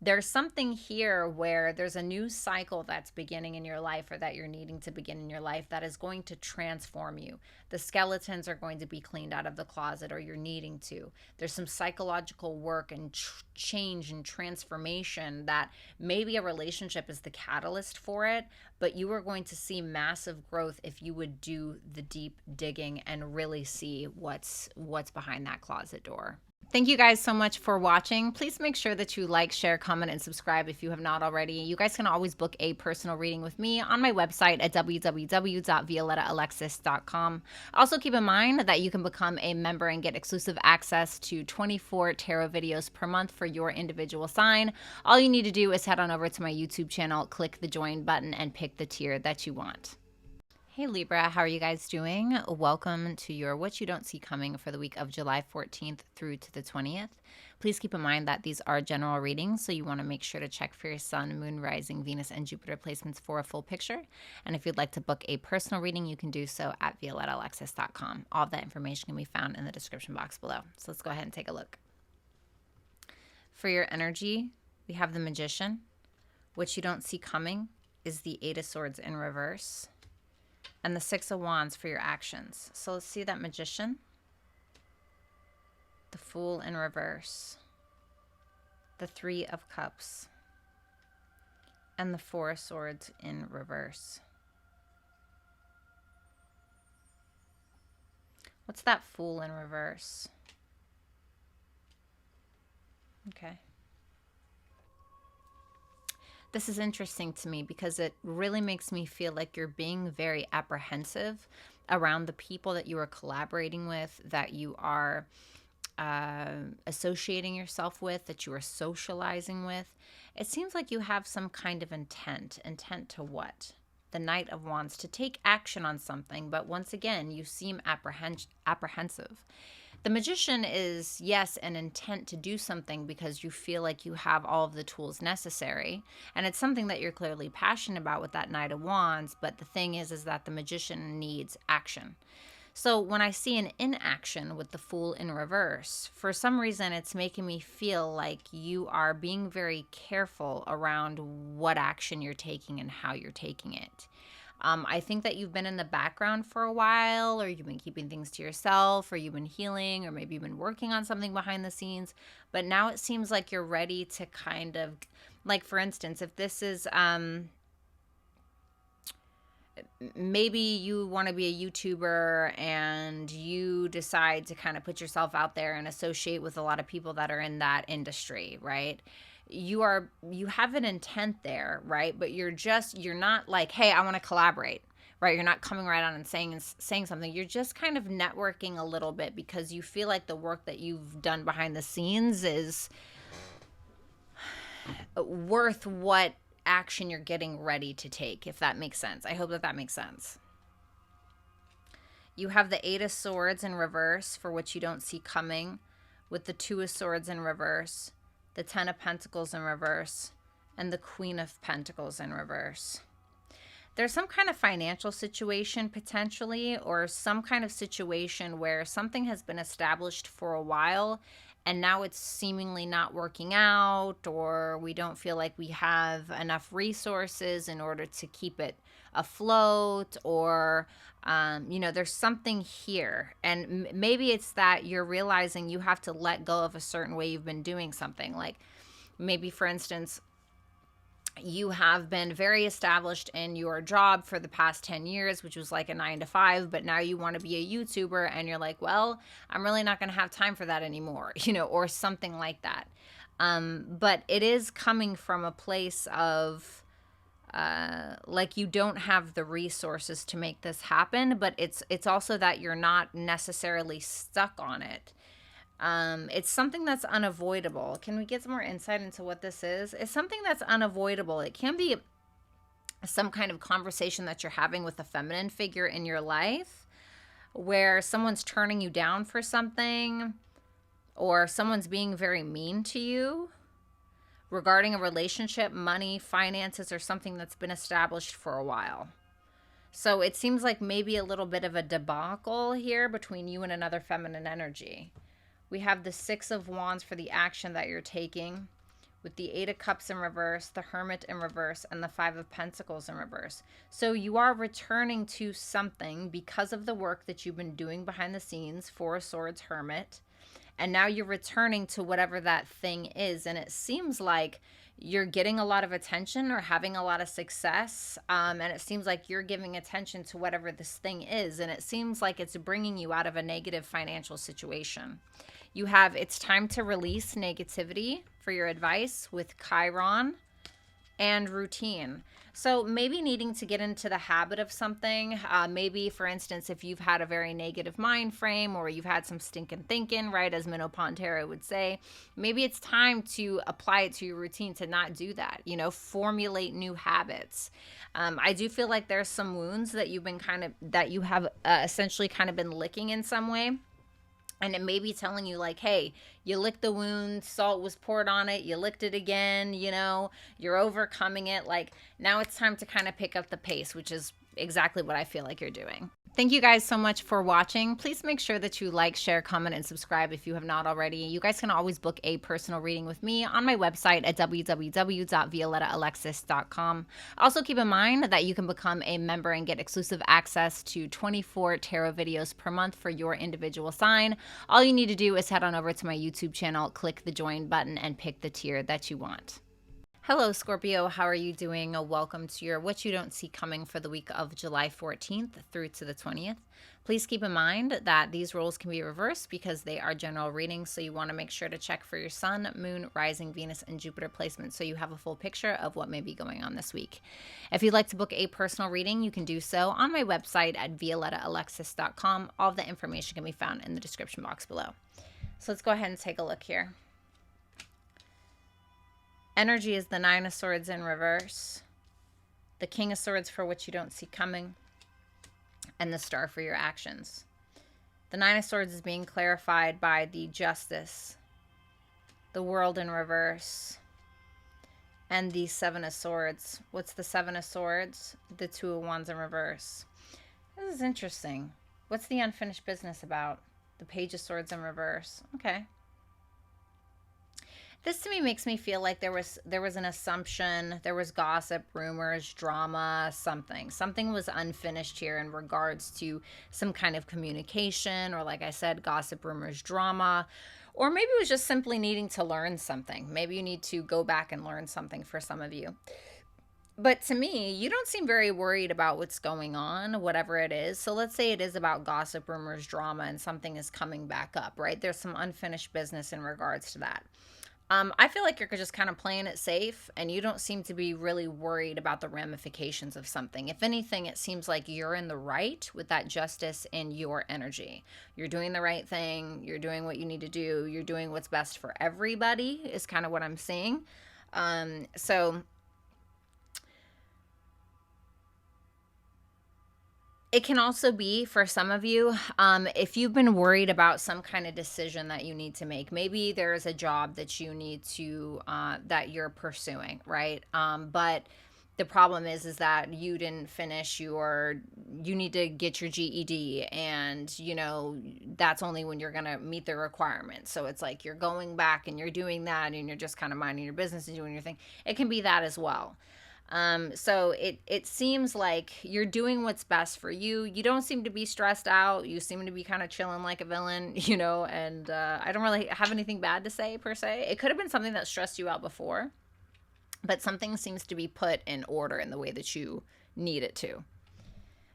there's something here where there's a new cycle that's beginning in your life, or that you're needing to begin in your life, that is going to transform you. The skeletons are going to be cleaned out of the closet, or you're needing to. There's some psychological work and change and transformation that maybe a relationship is the catalyst for it, but you are going to see massive growth if you would do the deep digging and really see what's behind that closet door. Thank you guys so much for watching. Please make sure that you like, share, comment, and subscribe if you have not already. You guys can always book a personal reading with me on my website at www.violettaalexis.com. Also keep in mind that you can become a member and get exclusive access to 24 tarot videos per month for your individual sign. All you need to do is head on over to my YouTube channel, click the join button, and pick the tier that you want. Hey Libra, how are you guys doing? Welcome to your What You Don't See Coming for the week of July 14th through to the 20th. Please keep in mind that these are general readings, so you want to make sure to check for your Sun, Moon, Rising, Venus, and Jupiter placements for a full picture. And if you'd like to book a personal reading, you can do so at violettaalexis.com. All of that information can be found in the description box below. So let's go ahead and take a look. For your energy, we have the Magician. What you don't see coming is the 8 of Swords in reverse, and the 6 of Wands for your actions. So let's see that Magician, the Fool in reverse, the 3 of Cups, and the 4 of Swords in reverse. What's that Fool in reverse? Okay. This is interesting to me because it really makes me feel like you're being very apprehensive around the people that you are collaborating with, that you are associating yourself with, that you are socializing with. It seems like you have some kind of intent. Intent to what? The Knight of Wands, to take action on something, but once again, you seem apprehensive. The Magician is, yes, an intent to do something because you feel like you have all of the tools necessary. And it's something that you're clearly passionate about with that Knight of Wands. But the thing is that the Magician needs action. So when I see an inaction with the Fool in reverse, for some reason it's making me feel like you are being very careful around what action you're taking and how you're taking it. I think that you've been in the background for a while, or you've been keeping things to yourself, or you've been healing, or maybe you've been working on something behind the scenes. But now it seems like you're ready to kind of, like, for instance, if this is, maybe you want to be a YouTuber and you decide to kind of put yourself out there and associate with a lot of people that are in that industry, right? You have an intent there, right? But you're not like, hey, I want to collaborate, right? You're not coming right on and saying something. You're just kind of networking a little bit because you feel like the work that you've done behind the scenes is worth what action you're getting ready to take, if that makes sense. I hope that makes sense. You have the 8 of Swords in reverse for what you don't see coming, with the 2 of Swords in reverse, the 10 of Pentacles in reverse, and the Queen of Pentacles in reverse. There's some kind of financial situation potentially, or some kind of situation where something has been established for a while and now it's seemingly not working out, or we don't feel like we have enough resources in order to keep it afloat, or there's something here. And maybe it's that you're realizing you have to let go of a certain way you've been doing something. Like maybe, for instance, you have been very established in your job for the past 10 years, which was like a 9 to 5, but now you want to be a YouTuber and you're like, well, I'm really not going to have time for that anymore, or something like that. But it is coming from a place of like you don't have the resources to make this happen, but it's also that you're not necessarily stuck on it. It's something that's unavoidable. Can we get some more insight into what this is? It's something that's unavoidable. It can be some kind of conversation that you're having with a feminine figure in your life where someone's turning you down for something or someone's being very mean to you regarding a relationship, money, finances, or something that's been established for a while. So it seems like maybe a little bit of a debacle here between you and another feminine energy. We have the Six of Wands for the action that you're taking, with the Eight of Cups in reverse, the Hermit in reverse, and the Five of Pentacles in reverse. So you are returning to something because of the work that you've been doing behind the scenes, Four of Swords, Hermit. And now you're returning to whatever that thing is. And it seems like you're getting a lot of attention or having a lot of success. And it seems like you're giving attention to whatever this thing is. And it seems like it's bringing you out of a negative financial situation. You have, it's time to release negativity for your advice with Chiron and routine. So maybe needing to get into the habit of something. Maybe, for instance, if you've had a very negative mind frame or you've had some stinking thinking, right, as Minnow Pontero would say, maybe it's time to apply it to your routine to not do that, you know, formulate new habits. I do feel like there's some wounds that you've been that you have essentially kind of been licking in some way. And it may be telling you like, hey, you licked the wound, salt was poured on it, you licked it again, you know, you're overcoming it. Like now it's time to kind of pick up the pace, which is exactly what I feel like you're doing. Thank you guys so much for watching. Please make sure that you like, share, comment, and subscribe if you have not already. You guys can always book a personal reading with me on my website at www.violettaalexis.com. Also keep in mind that you can become a member and get exclusive access to 24 tarot videos per month for your individual sign. All you need to do is head on over to my YouTube channel, click the join button, and pick the tier that you want. Hello, Scorpio. How are you doing? Welcome to your What You Don't See Coming for the week of July 14th through to the 20th. Please keep in mind that these roles can be reversed because they are general readings, so you want to make sure to check for your Sun, Moon, Rising, Venus, and Jupiter placements so you have a full picture of what may be going on this week. If you'd like to book a personal reading, you can do so on my website at violettaalexis.com. All of the information can be found in the description box below. So let's go ahead and take a look here. Energy is the Nine of Swords in reverse, the King of Swords for what you don't see coming, and the Star for your actions. The Nine of Swords is being clarified by the Justice, the World in reverse, and the Seven of Swords. What's the Seven of Swords? The Two of Wands in reverse. This is interesting. What's the unfinished business about? The Page of Swords in reverse. Okay. This to me makes me feel like there was an assumption, there was gossip, rumors, drama, something. Something was unfinished here in regards to some kind of communication, or like I said, gossip, rumors, drama. Or maybe it was just simply needing to learn something. Maybe you need to go back and learn something for some of you. But to me, you don't seem very worried about what's going on, whatever it is. So let's say it is about gossip, rumors, drama, and something is coming back up, right? There's some unfinished business in regards to that. I feel like you're just kind of playing it safe, and you don't seem to be really worried about the ramifications of something. If anything, it seems like you're in the right with that justice in your energy. You're doing the right thing. You're doing what you need to do. You're doing what's best for everybody is kind of what I'm seeing. So it can also be, for some of you, if you've been worried about some kind of decision that you need to make. Maybe there's a job that you need to, that you're pursuing, right? But the problem is that you didn't finish you need to get your GED, and, you know, that's only when you're going to meet the requirements. So it's like you're going back and you're doing that, and you're just kind of minding your business and doing your thing. It can be that as well. So it seems like you're doing what's best for you. You don't seem to be stressed out. You seem to be kind of chilling like a villain, you know, and I don't really have anything bad to say per se. It could have been something that stressed you out before, but something seems to be put in order in the way that you need it to.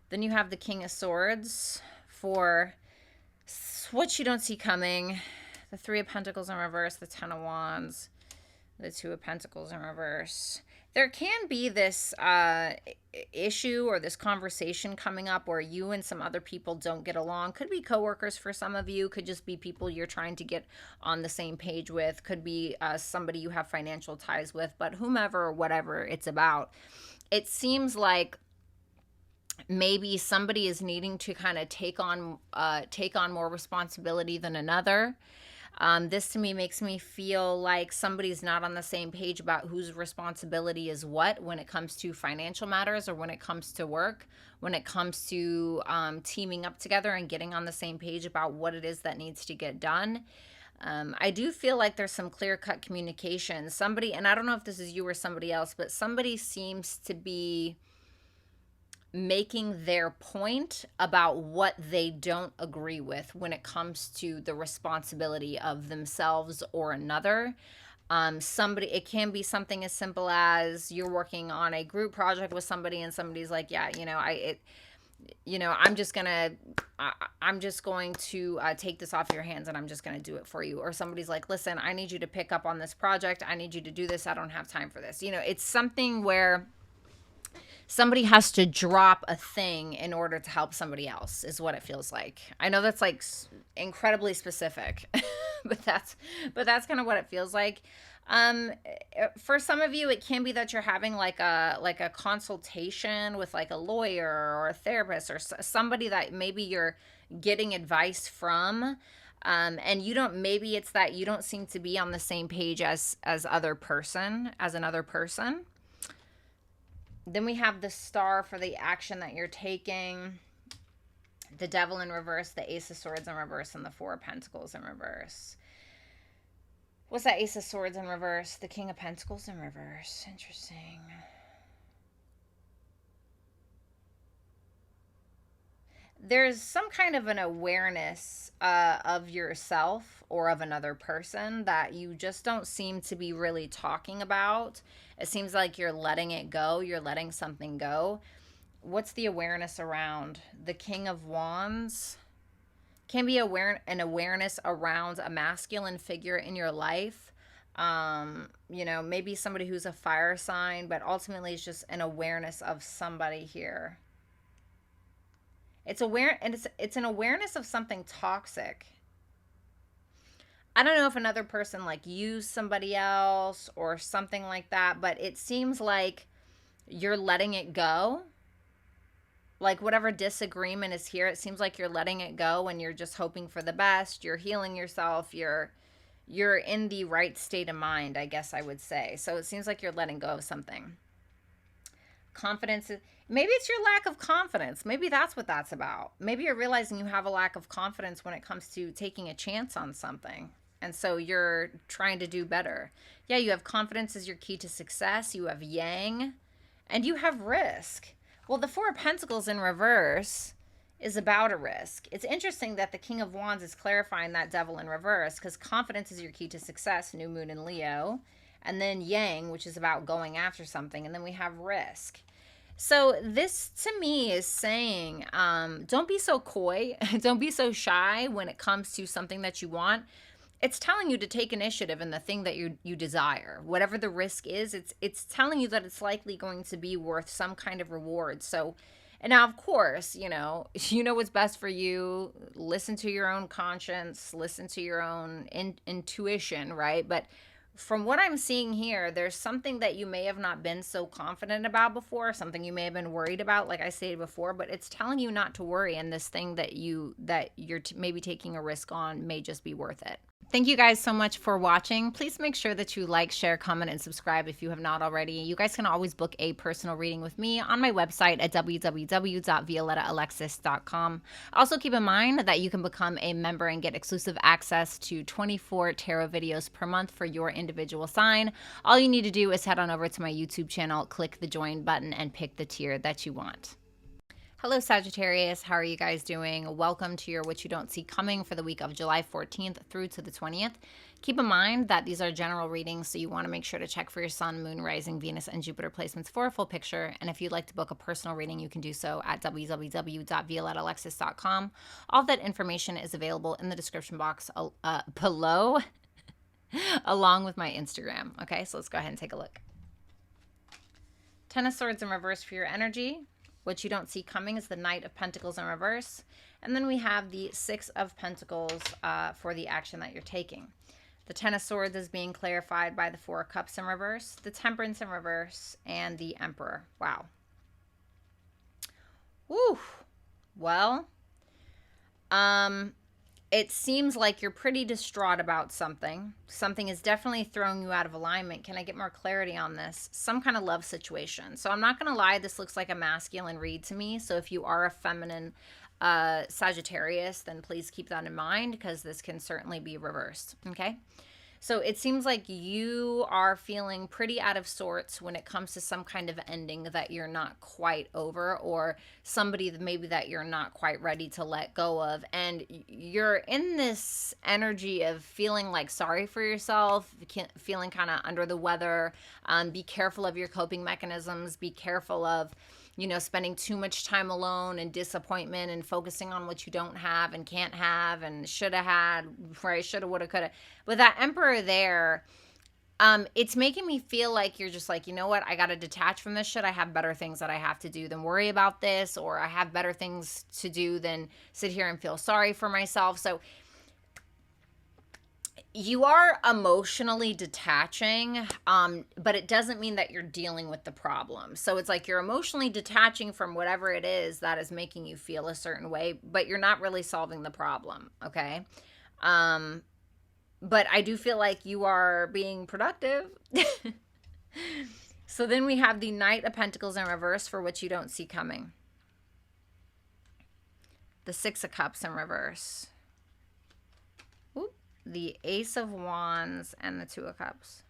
Then you have the King of Swords for what you don't see coming, the Three of Pentacles in reverse, the Ten of Wands, the Two of Pentacles in reverse. There can be this issue or this conversation coming up where you and some other people don't get along. Could be coworkers for some of you. Could just be people you're trying to get on the same page with. Could be somebody you have financial ties with. But whomever or whatever it's about, it seems like maybe somebody is needing to kind of take on more responsibility than another. This to me makes me feel like somebody's not on the same page about whose responsibility is what when it comes to financial matters, or when it comes to work, when it comes to teaming up together and getting on the same page about what it is that needs to get done. I do feel like there's some clear-cut communication. Somebody, and I don't know if this is you or somebody else, but somebody seems to be making their point about what they don't agree with when it comes to the responsibility of themselves or another. Somebody, it can be something as simple as you're working on a group project with somebody and somebody's like, yeah, I'm just going to take this off your hands and I'm just going to do it for you. Or somebody's like, listen, I need you to pick up on this project. I need you to do this. I don't have time for this. It's something where somebody has to drop a thing in order to help somebody else, is what it feels like. I know that's like incredibly specific, but that's kind of what it feels like. For some of you, it can be that you're having like a consultation with like a lawyer or a therapist or somebody that maybe you're getting advice from. And maybe it's that you don't seem to be on the same page as another person. Then we have the Star for the action that you're taking, the Devil in reverse, the Ace of Swords in reverse, and the Four of Pentacles in reverse. What's that Ace of Swords in reverse? The King of Pentacles in reverse. Interesting. There's some kind of an awareness of yourself or of another person that you just don't seem to be really talking about. It seems like you're letting it go. You're letting something go. What's the awareness around? The King of Wands can be an awareness around a masculine figure in your life. Maybe somebody who's a fire sign, but ultimately it's just an awareness of somebody here. It's an awareness of something toxic. I don't know if another person like used somebody else or something like that, but it seems like you're letting it go. Like whatever disagreement is here, it seems like you're letting it go and you're just hoping for the best. You're healing yourself. You're in the right state of mind, I guess I would say. So it seems like you're letting go of something. Confidence. Maybe it's your lack of confidence. Maybe that's what that's about. Maybe you're realizing you have a lack of confidence when it comes to taking a chance on something. And so you're trying to do better. Yeah, you have confidence as your key to success. You have Yang. And you have risk. Well, the Four of Pentacles in reverse is about a risk. It's interesting that the King of Wands is clarifying that Devil in reverse, because confidence is your key to success, New Moon in Leo. And then Yang, which is about going after something. And then we have risk. So this to me is saying, don't be so coy. Don't be so shy when it comes to something that you want. It's telling you to take initiative in the thing that you desire. Whatever the risk is, it's telling you that it's likely going to be worth some kind of reward. So, and now, of course, you know what's best for you. Listen to your own conscience. Listen to your own intuition, right? But from what I'm seeing here, there's something that you may have not been so confident about before, something you may have been worried about, like I stated before, but it's telling you not to worry, and this thing that you're maybe taking a risk on may just be worth it. Thank you guys so much for watching. Please make sure that you like, share, comment, and subscribe if you have not already. You guys can always book a personal reading with me on my website at www.violettaalexis.com. Also, keep in mind that you can become a member and get exclusive access to 24 tarot videos per month for your individual sign. All you need to do is head on over to my YouTube channel, click the join button, and pick the tier that you want. Hello, Sagittarius. How are you guys doing? Welcome to your What You Don't See Coming for the week of July 14th through to the 20th. Keep in mind that these are general readings, so you want to make sure to check for your sun, moon, rising, Venus, and Jupiter placements for a full picture. And if you'd like to book a personal reading, you can do so at www.violettaalexis.com. All that information is available in the description box below, along with my Instagram. Okay, so let's go ahead and take a look. Ten of Swords in reverse for your energy. What you don't see coming is the Knight of Pentacles in reverse. And then we have the Six of Pentacles for the action that you're taking. The Ten of Swords is being clarified by the Four of Cups in reverse, the Temperance in reverse, and the Emperor. Wow. Woo. Well, it seems like you're pretty distraught about something. Something is definitely throwing you out of alignment. Can I get more clarity on this? Some kind of love situation. So I'm not going to lie, this looks like a masculine read to me. So if you are a feminine Sagittarius, then please keep that in mind, because this can certainly be reversed. Okay. So it seems like you are feeling pretty out of sorts when it comes to some kind of ending that you're not quite over, or somebody that maybe that you're not quite ready to let go of. And you're in this energy of feeling like sorry for yourself, feeling kind of under the weather. Be careful of your coping mechanisms. Be careful of, you know, spending too much time alone and disappointment and focusing on what you don't have and can't have and should have had, right? Shoulda, woulda, coulda. With that Emperor there, it's making me feel like you're just like, you know what? I got to detach from this shit. I have better things that I have to do than worry about this, or I have better things to do than sit here and feel sorry for myself. So you are emotionally detaching, but it doesn't mean that you're dealing with the problem. So it's like you're emotionally detaching from whatever it is that is making you feel a certain way, but you're not really solving the problem, okay? But I do feel like you are being productive. So then we have the Knight of Pentacles in reverse, for which you don't see coming. The Six of Cups in reverse. The Ace of Wands and the Two of Cups.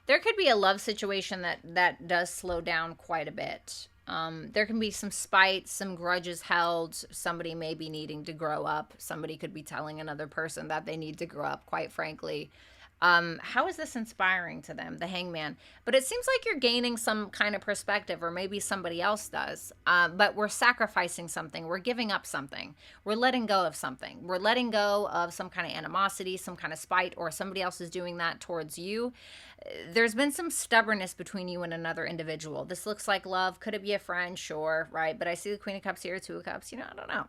There could be a love situation that does slow down quite a bit. There can be some spite, some grudges held. Somebody may be needing to grow up. Somebody could be telling another person that they need to grow up, quite frankly. How is this inspiring to them? The Hangman. But it seems like you're gaining some kind of perspective, or maybe somebody else does. But we're sacrificing something. We're giving up something. We're letting go of something. We're letting go of some kind of animosity, some kind of spite, or somebody else is doing that towards you. There's been some stubbornness between you and another individual. This looks like love. Could it be a friend? Sure, right? But I see the Queen of Cups here, Two of Cups. You know, I don't know.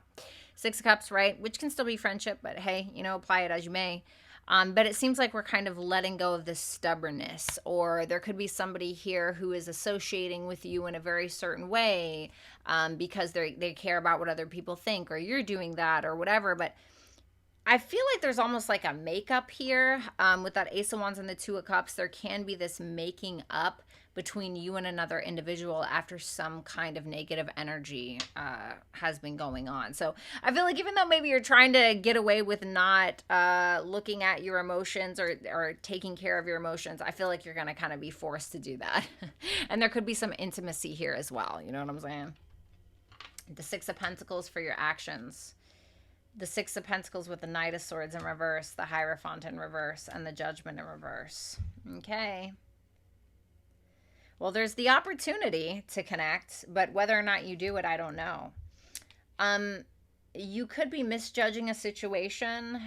Six of Cups, right? Which can still be friendship, but hey, you know, apply it as you may. But it seems like we're kind of letting go of this stubbornness, or there could be somebody here who is associating with you in a very certain way because they care about what other people think, or you're doing that or whatever. But I feel like there's almost like a makeup here with that Ace of Wands and the Two of Cups. There can be this making up between you and another individual after some kind of negative energy has been going on. So I feel like even though maybe you're trying to get away with not looking at your emotions or taking care of your emotions, I feel like you're going to kind of be forced to do that. And there could be some intimacy here as well. You know what I'm saying? The Six of Pentacles for your actions. The Six of Pentacles with the Knight of Swords in reverse, the Hierophant in reverse, and the Judgment in reverse. Okay. Well, there's the opportunity to connect, but whether or not you do it, I don't know. You could be misjudging a situation.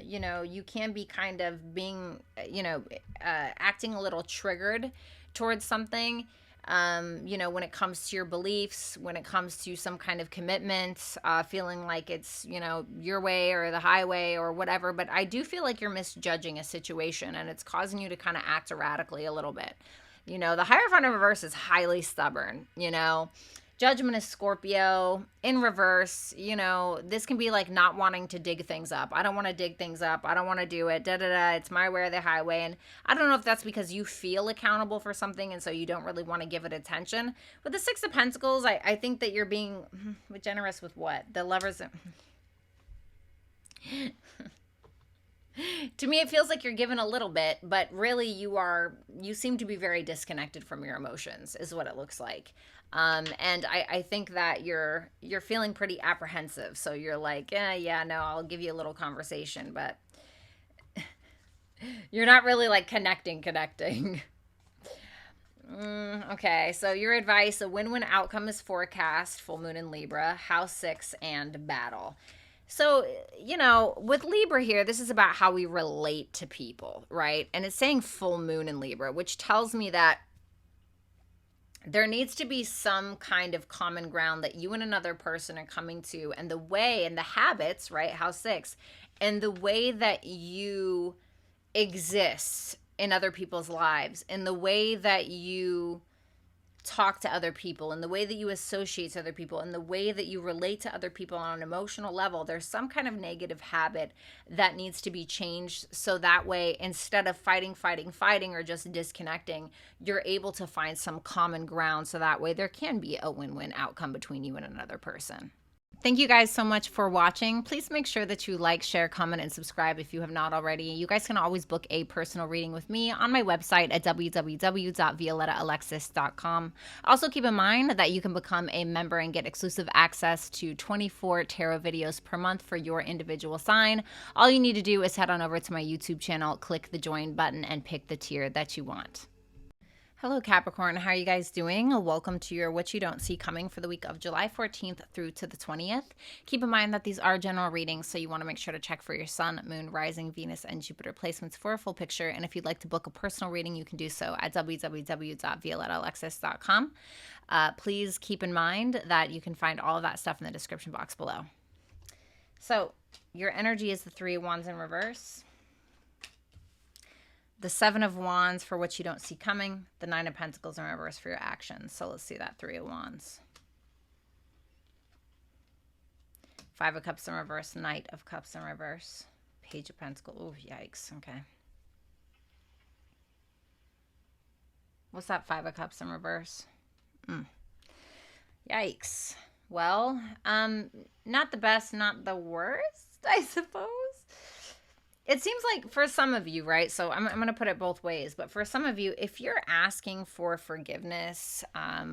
You know, you can be kind of being, you know, acting a little triggered towards something. You know, when it comes to your beliefs, when it comes to some kind of commitment, feeling like it's, you know, your way or the highway or whatever. But I do feel like you're misjudging a situation, and it's causing you to kind of act erratically a little bit. You know, the Hierophant in reverse is highly stubborn, you know. Judgment is Scorpio in reverse. You know, this can be like not wanting to dig things up. I don't want to dig things up. I don't want to do it. It's my way or the highway. And I don't know if that's because you feel accountable for something and so you don't really want to give it attention. With the Six of Pentacles, I think that you're being generous with what? The Lovers. To me, it feels like you're given a little bit, but really you seem to be very disconnected from your emotions is what it looks like. And I think that you're feeling pretty apprehensive. So you're like, yeah, no, I'll give you a little conversation, but you're not really like connecting. Okay, so your advice, a win-win outcome is forecast, full moon in Libra, house 6, and battle. So, you know, with Libra here, this is about how we relate to people, right? And it's saying full moon in Libra, which tells me that there needs to be some kind of common ground that you and another person are coming to, and the way and the habits, right? House 6, and the way that you exist in other people's lives, in the way that you talk to other people, in the way that you associate to other people, in the way that you relate to other people on an emotional level. There's some kind of negative habit that needs to be changed, so that way, instead of fighting or just disconnecting, you're able to find some common ground, so that way there can be a win-win outcome between you and another person. Thank you guys so much for watching. Please make sure that you like, share, comment, and subscribe if you have not already. You guys can always book a personal reading with me on my website at www.violettaalexis.com. Also, keep in mind that you can become a member and get exclusive access to 24 tarot videos per month for your individual sign. All you need to do is head on over to my YouTube channel, click the join button, and pick the tier that you want. Hello Capricorn, how are you guys doing? Welcome to your What You Don't See Coming for the week of July 14th through to the 20th. Keep in mind that these are general readings, so you want to make sure to check for your sun, moon, rising, Venus, and Jupiter placements for a full picture. And if you'd like to book a personal reading, you can do so at www.violettaalexis.com. Please keep in mind that you can find all of that stuff in the description box below. So your energy is the 3 of Wands in reverse, the 7 of Wands for what you don't see coming, the 9 of Pentacles in reverse for your actions. So let's see that 3 of Wands. 5 of Cups in reverse, Knight of Cups in reverse, Page of Pentacles. Oh, yikes. Okay. What's that 5 of Cups in reverse? Yikes. Well, not the best, not the worst, I suppose. It seems like for some of you, right? So I'm going to put it both ways. But for some of you, if you're asking for forgiveness,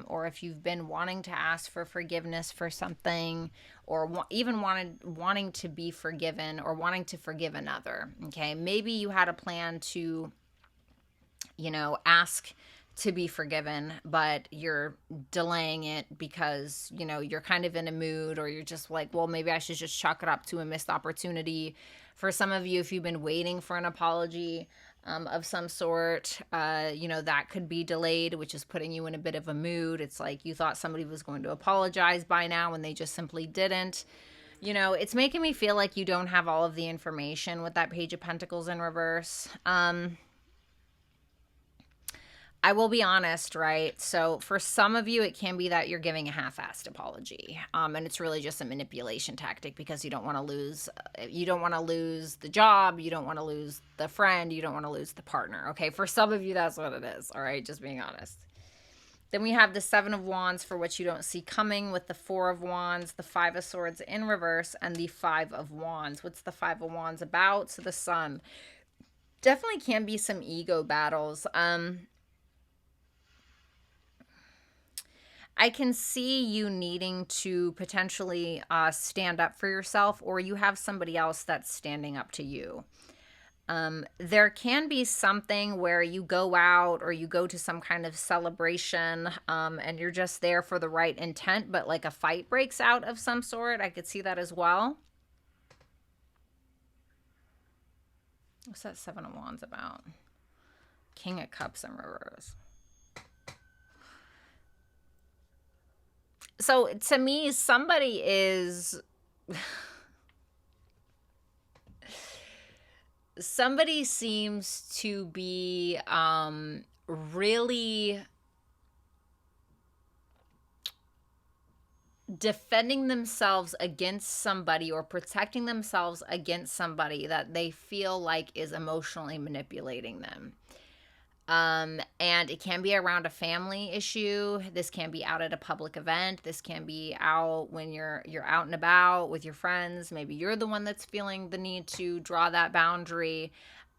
or if you've been wanting to ask for forgiveness for something, or even wanting to be forgiven or wanting to forgive another, okay? Maybe you had a plan to, ask to be forgiven, but you're delaying it because, you're kind of in a mood, or you're just like, well, maybe I should just chalk it up to a missed opportunity. For some of you, if you've been waiting for an apology of some sort, that could be delayed, which is putting you in a bit of a mood. It's like you thought somebody was going to apologize by now and they just simply didn't. It's making me feel like you don't have all of the information with that Page of Pentacles in reverse. I will be honest, right? So for some of you, it can be that you're giving a half-assed apology, and it's really just a manipulation tactic because you don't want to lose. You don't want to lose the job. You don't want to lose the friend. You don't want to lose the partner. Okay, for some of you, that's what it is. All right, just being honest. Then we have the 7 of Wands for what you don't see coming, with the 4 of Wands, the 5 of Swords in reverse, and the 5 of Wands. What's the 5 of Wands about? So the Sun. Definitely can be some ego battles. I can see you needing to potentially stand up for yourself, or you have somebody else that's standing up to you. There can be something where you go out or you go to some kind of celebration, and you're just there for the right intent, but like a fight breaks out of some sort. I could see that as well. What's that 7 of Wands about? King of Cups in reverse. So to me, somebody is somebody seems to be really defending themselves against somebody, or protecting themselves against somebody that they feel like is emotionally manipulating them. And it can be around a family issue. This can be out at a public event. This can be out when you're out and about with your friends. Maybe you're the one that's feeling the need to draw that boundary.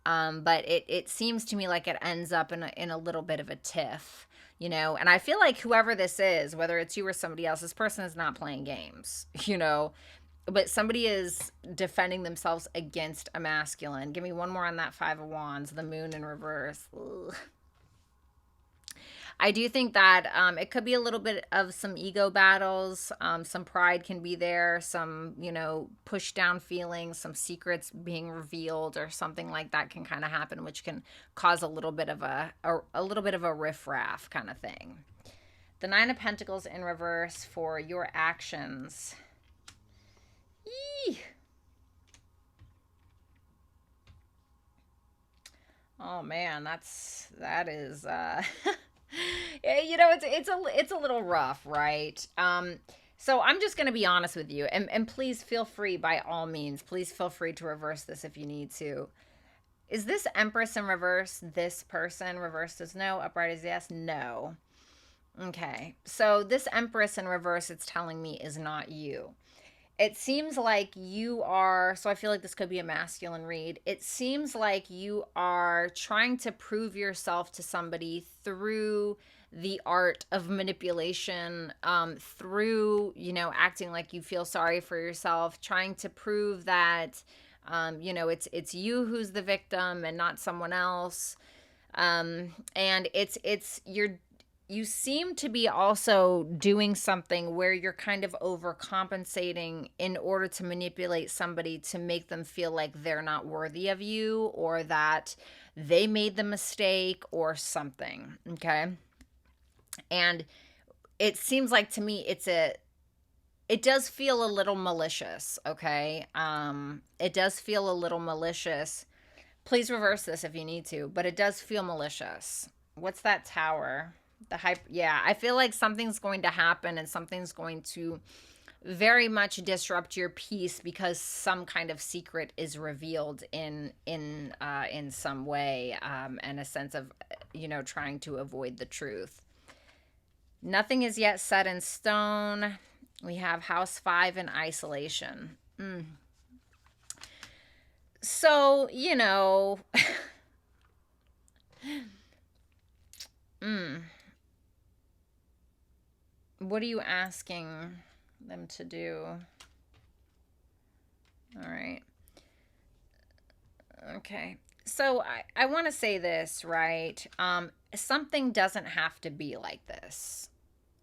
But it seems to me like it ends up in a little bit of a tiff, and I feel like whoever this is, whether it's you or somebody else, this person is not playing games, but somebody is defending themselves against a masculine. Give me one more on that 5 of Wands, the Moon in reverse. Ugh. I do think that it could be a little bit of some ego battles. Some pride can be there, some, push down feelings, some secrets being revealed, or something like that can kind of happen, which can cause a little bit of a riffraff kind of thing. The Nine of Pentacles in reverse for your actions. Eee. Oh man, that is you know, it's a little rough, right? So I'm just going to be honest with you, and please feel free, by all means, please feel free to reverse this if you need to. Is this Empress in reverse this person? Reversed is no, upright is yes, no. Okay, so this Empress in reverse, it's telling me, is not you. It seems like you are, so I feel like this could be a masculine read. It seems like you are trying to prove yourself to somebody through the art of manipulation, through, you know, acting like you feel sorry for yourself, trying to prove that, you know, it's you who's the victim and not someone else. And you seem to be also doing something where you're kind of overcompensating in order to manipulate somebody to make them feel like they're not worthy of you, or that they made the mistake or something. Okay. And it seems like to me it does feel a little malicious. Okay. It does feel a little malicious. Please reverse this if you need to, but it does feel malicious. What's that Tower? The hype, yeah, I feel like something's going to happen and something's going to very much disrupt your peace because some kind of secret is revealed in some way, and a sense of, you know, trying to avoid the truth. Nothing is yet set in stone. We have House 5 in isolation. So, you know, what are you asking them to do? All right. Okay. So I want to say this, right? Something doesn't have to be like this.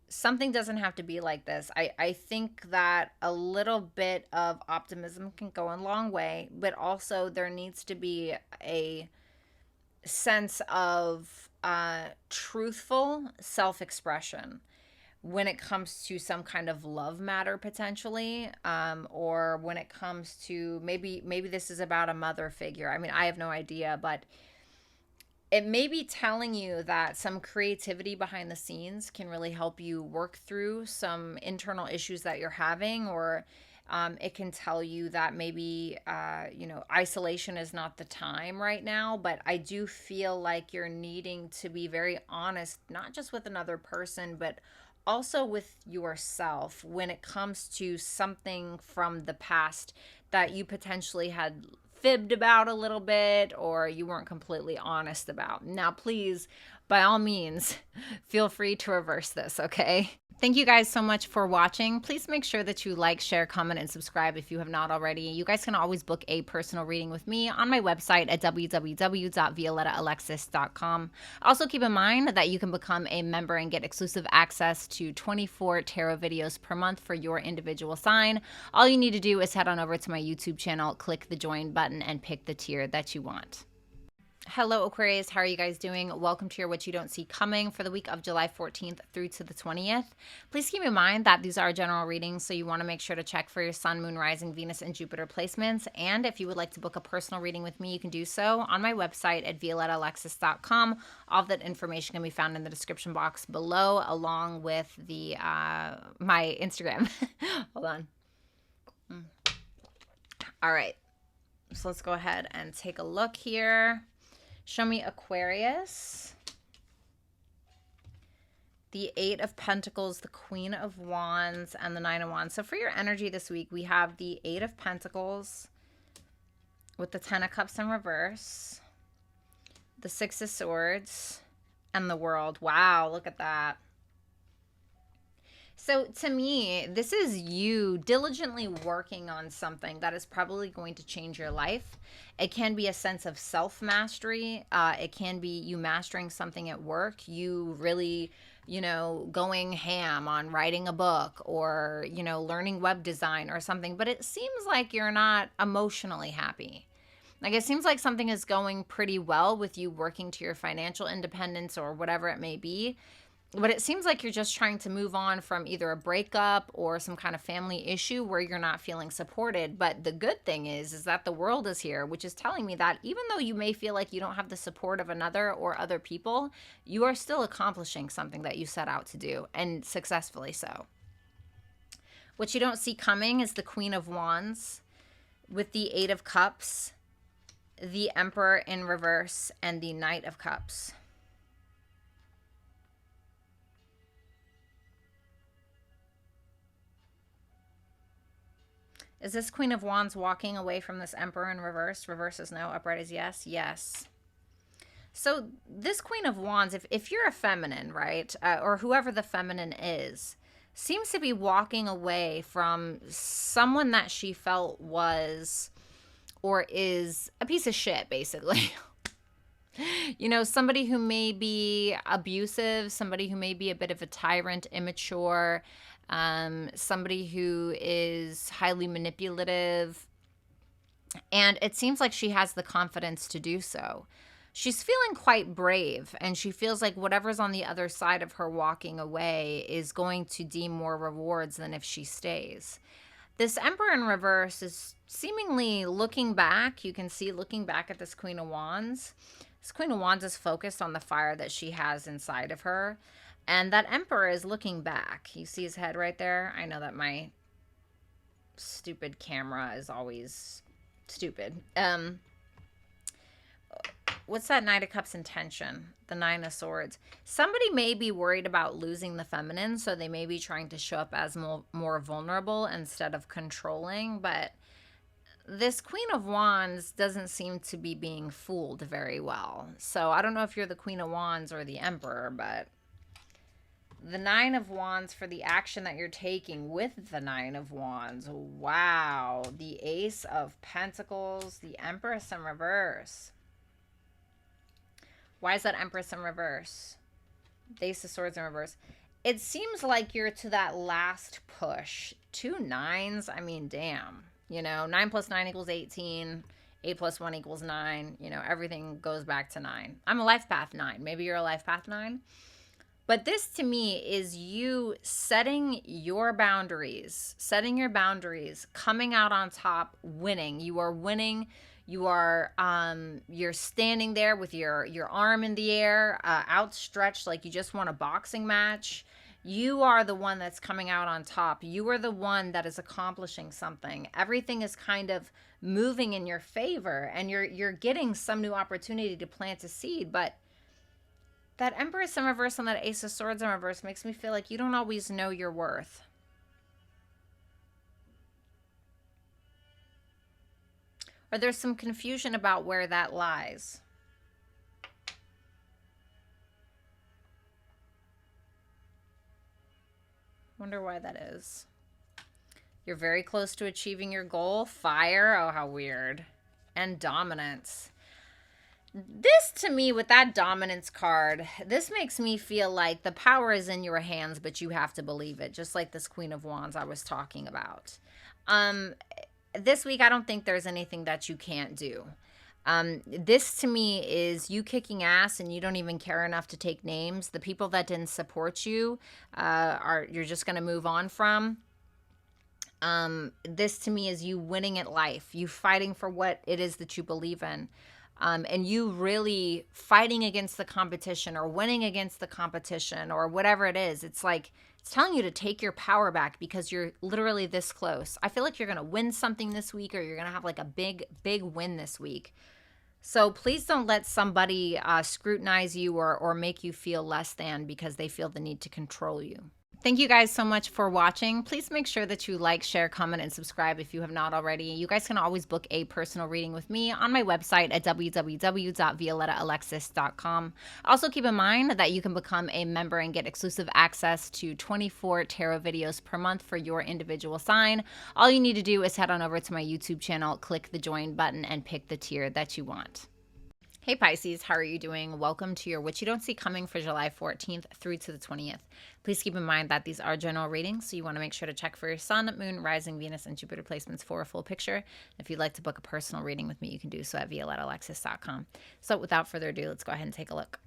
Something doesn't have to be like this. I think that a little bit of optimism can go a long way, but also there needs to be a sense of truthful self-expression when it comes to some kind of love matter, potentially, or when it comes to maybe this is about a mother figure. I mean, I have no idea, but it may be telling you that some creativity behind the scenes can really help you work through some internal issues that you're having, or it can tell you that maybe, you know, isolation is not the time right now. But I do feel like you're needing to be very honest, not just with another person, but also with yourself when it comes to something from the past that you potentially had fibbed about a little bit, or you weren't completely honest about. Now, please, by all means, feel free to reverse this, okay? Thank you guys so much for watching. Please make sure that you like, share, comment, and subscribe if you have not already. You guys can always book a personal reading with me on my website at www.violettaalexis.com. Also, keep in mind that you can become a member and get exclusive access to 24 tarot videos per month for your individual sign. All you need to do is head on over to my YouTube channel, click the join button, and pick the tier that you want. Hello, Aquarius. How are you guys doing? Welcome to your What You Don't See Coming for the week of July 14th through to the 20th. Please keep in mind that these are general readings, so you want to make sure to check for your Sun, Moon, Rising, Venus, and Jupiter placements. And if you would like to book a personal reading with me, you can do so on my website at violettaalexis.com. All of that information can be found in the description box below, along with the my Instagram. Hold on. All right. So let's go ahead and take a look here. Show me Aquarius, the Eight of Pentacles, the Queen of Wands, and the Nine of Wands. So for your energy this week, we have the Eight of Pentacles with the Ten of Cups in reverse, the Six of Swords, and the World. Wow, look at that. So to me, this is you diligently working on something that is probably going to change your life. It can be a sense of self-mastery. It can be you mastering something at work, you really, you know, going ham on writing a book, or, you know, learning web design or something. But it seems like you're not emotionally happy. Like, it seems like something is going pretty well with you working to your financial independence or whatever it may be. But it seems like you're just trying to move on from either a breakup or some kind of family issue where you're not feeling supported. But the good thing is that the world is here, which is telling me that even though you may feel like you don't have the support of another or other people, you are still accomplishing something that you set out to do, and successfully so. What you don't see coming is the Queen of Wands with the Eight of Cups, the Emperor in reverse, and the Knight of Cups. Is this Queen of Wands walking away from this Emperor in reverse? Reverse is no, upright is yes. Yes. So this Queen of Wands, if you're a feminine, right, or whoever the feminine is, seems to be walking away from someone that she felt was or is a piece of shit, basically. You know, somebody who may be abusive, somebody who may be a bit of a tyrant, immature, somebody who is highly manipulative. And it seems like she has the confidence to do so. She's feeling quite brave, and she feels like whatever's on the other side of her walking away is going to deem more rewards than if she stays. This Emperor in reverse is seemingly looking back. You can see looking back at this Queen of Wands. This Queen of Wands is focused on the fire that she has inside of her. And that Emperor is looking back. You see his head right there? I know that my stupid camera is always stupid. What's that Knight of Cups intention? The Nine of Swords. Somebody may be worried about losing the feminine, so they may be trying to show up as more vulnerable instead of controlling. But this Queen of Wands doesn't seem to be being fooled very well. So I don't know if you're the Queen of Wands or the Emperor, but the Nine of Wands for the action that you're taking with the Nine of Wands. Wow. The Ace of Pentacles, the Empress in reverse. Why is that Empress in reverse? The Ace of Swords in reverse. It seems like you're to that last push. 2 9s, I mean, damn. You know, 9 plus 9 equals 18. 8 plus 1 equals 9. You know, everything goes back to 9. I'm a life path 9. Maybe you're a life path 9. But this to me is you setting your boundaries, coming out on top, winning. You are winning. You are you're standing there with your arm in the air, outstretched like you just won a boxing match. You are the one that's coming out on top. You are the one that is accomplishing something. Everything is kind of moving in your favor, and you're getting some new opportunity to plant a seed. But that Empress in reverse and that Ace of Swords in reverse makes me feel like you don't always know your worth. Or there's some confusion about where that lies. Wonder why that is. You're very close to achieving your goal. Fire. Oh, how weird. And dominance. This, to me, with that dominance card, this makes me feel like the power is in your hands, but you have to believe it, just like this Queen of Wands I was talking about. This week, I don't think there's anything that you can't do. This, to me, is you kicking ass and you don't even care enough to take names. The people that didn't support you, you're just going to move on from. This, to me, is you winning at life. You fighting for what it is that you believe in. And you really fighting against the competition or winning against the competition or whatever it is. It's like, it's telling you to take your power back because you're literally this close. I feel like you're going to win something this week, or you're going to have like a big, big win this week. So please don't let somebody scrutinize you or make you feel less than because they feel the need to control you. Thank you guys so much for watching. Please make sure that you like, share, comment, and subscribe if you have not already. You guys can always book a personal reading with me on my website at www.violettaalexis.com. Also keep in mind that you can become a member and get exclusive access to 24 tarot videos per month for your individual sign. All you need to do is head on over to my YouTube channel, click the join button, and pick the tier that you want. Hey Pisces, how are you doing? Welcome to your What You Don't See Coming for July 14th through to the 20th. Please keep in mind that these are general readings, so you want to make sure to check for your Sun, Moon, Rising, Venus, and Jupiter placements for a full picture. If you'd like to book a personal reading with me, you can do so at violettaalexis.com. So without further ado, let's go ahead and take a look.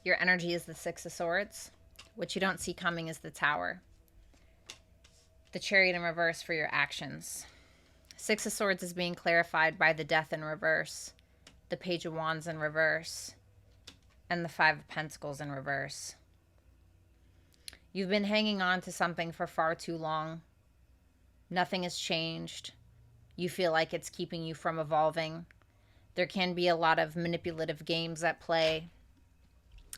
Your energy is the Six of Swords. What you don't see coming is the Tower. The Chariot in reverse for your actions. Six of Swords is being clarified by the Death in reverse, the Page of Wands in reverse, and the Five of Pentacles in reverse. You've been hanging on to something for far too long. Nothing has changed. You feel like it's keeping you from evolving. There can be a lot of manipulative games at play,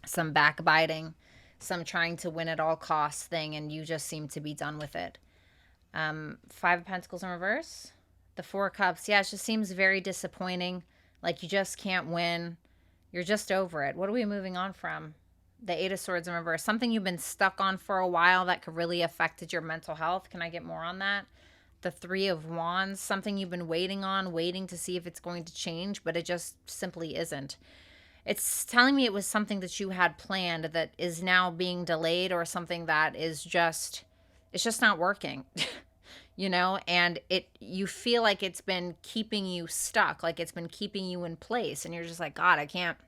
some backbiting, some trying to win at all costs thing, and you just seem to be done with it. Five of Pentacles in reverse. The Four of Cups. Yeah, it just seems very disappointing. Like you just can't win. You're just over it. What are we moving on from? The Eight of Swords in reverse. Something you've been stuck on for a while that could really affected your mental health. Can I get more on that? The Three of Wands. Something you've been waiting on, waiting to see if it's going to change, but it just simply isn't. It's telling me it was something that you had planned that is now being delayed, or something that is just, it's just not working. You know, and you feel like it's been keeping you stuck, like it's been keeping you in place, and you're just like, God, I can't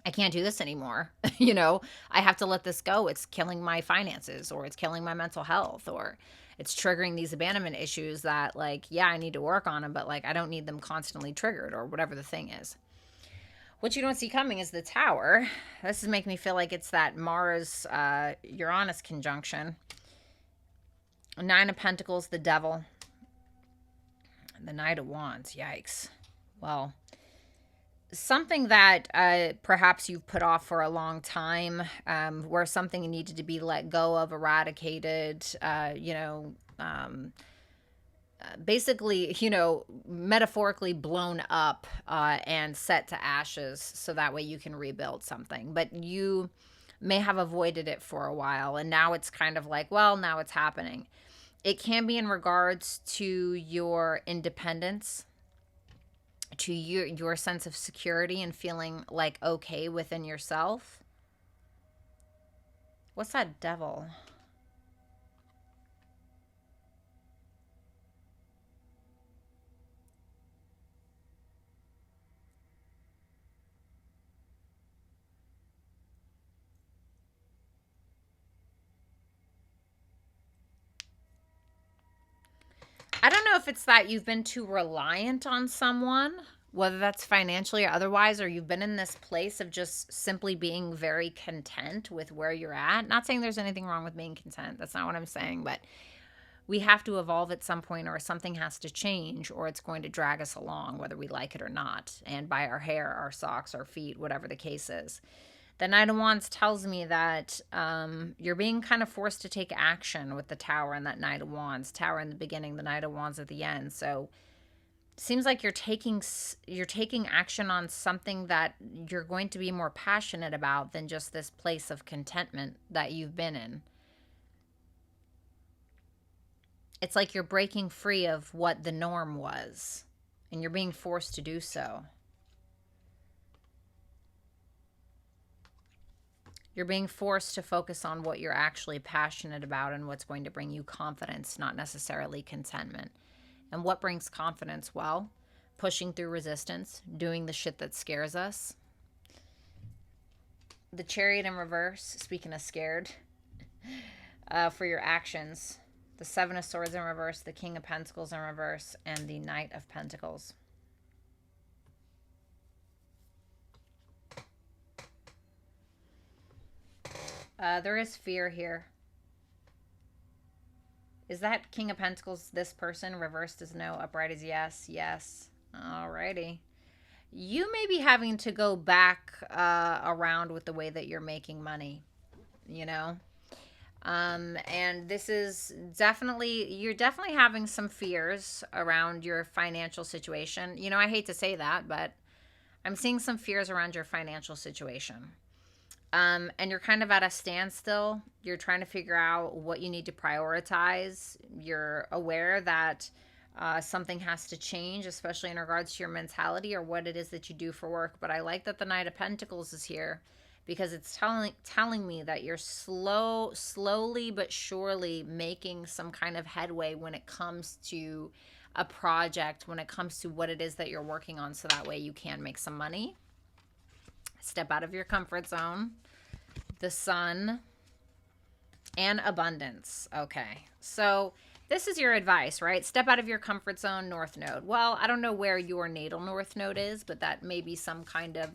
do this anymore. You know, I have to let this go. It's killing my finances, or it's killing my mental health, or it's triggering these abandonment issues that, like, yeah, I need to work on them, but like I don't need them constantly triggered, or whatever the thing is. What you don't see coming is the Tower. This is making me feel like it's that Mars Uranus conjunction. Nine of Pentacles, the Devil. The Knight of Wands. Yikes. Well, something that perhaps you've put off for a long time, where something needed to be let go of, eradicated, basically, metaphorically blown up and set to ashes, so that way you can rebuild something. But you may have avoided it for a while, and now it's kind of like, well, now it's happening. It can be in regards to your independence, to your sense of security and feeling like okay within yourself. What's that Devil? I don't know if it's that you've been too reliant on someone, whether that's financially or otherwise, or you've been in this place of just simply being very content with where you're at. Not saying there's anything wrong with being content. That's not what I'm saying, but we have to evolve at some point, or something has to change, or it's going to drag us along, whether we like it or not, and by our hair, our socks, our feet, whatever the case is. The Knight of Wands tells me that you're being kind of forced to take action with the Tower and that Knight of Wands. Tower in the beginning, the Knight of Wands at the end. So it seems like you're taking action on something that you're going to be more passionate about than just this place of contentment that you've been in. It's like you're breaking free of what the norm was, and you're being forced to do so. You're being forced to focus on what you're actually passionate about and what's going to bring you confidence, not necessarily contentment. And what brings confidence? Well, pushing through resistance, doing the shit that scares us. The Chariot in reverse, speaking of scared, for your actions. The Seven of Swords in reverse, the King of Pentacles in reverse, and the Knight of Pentacles. There is fear here. Is that King of Pentacles this person? Reversed is no, upright is yes. Yes. Alrighty. You may be having to go back around with the way that you're making money, you know? And this is definitely, you're definitely having some fears around your financial situation. You know, I hate to say that, but I'm seeing some fears around your financial situation. And you're kind of at a standstill. You're trying to figure out what you need to prioritize. You're aware that something has to change, especially in regards to your mentality or what it is that you do for work. But I like that the Knight of Pentacles is here, because it's telling me that you're slowly but surely making some kind of headway when it comes to a project, when it comes to what it is that you're working on, so that way you can make some money. Step out of your comfort zone. The Sun. And abundance. Okay. So this is your advice, right? Step out of your comfort zone, North Node. Well, I don't know where your natal North Node is, but that may be some kind of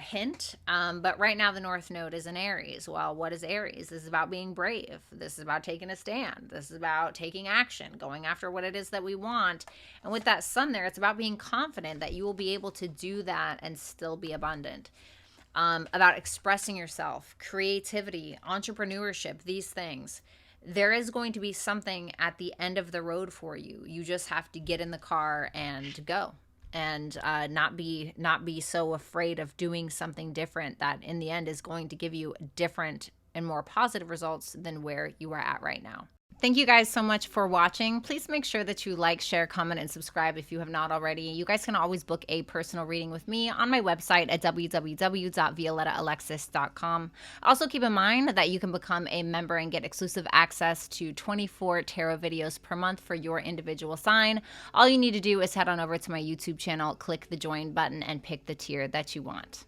hint. But right now the North Node is in Aries. Well, what is Aries? This is about being brave. This is about taking a stand. This is about taking action, going after what it is that we want. And with that Sun there, it's about being confident that you will be able to do that and still be abundant. About expressing yourself, creativity, entrepreneurship, these things. There is going to be something at the end of the road for you. You just have to get in the car and go, and not be so afraid of doing something different that in the end is going to give you different and more positive results than where you are at right now. Thank you guys so much for watching. Please make sure that you like, share, comment, and subscribe if you have not already. You guys can always book a personal reading with me on my website at www.violettaalexis.com. Also keep in mind that you can become a member and get exclusive access to 24 tarot videos per month for your individual sign. All you need to do is head on over to my YouTube channel, click the join button, and pick the tier that you want.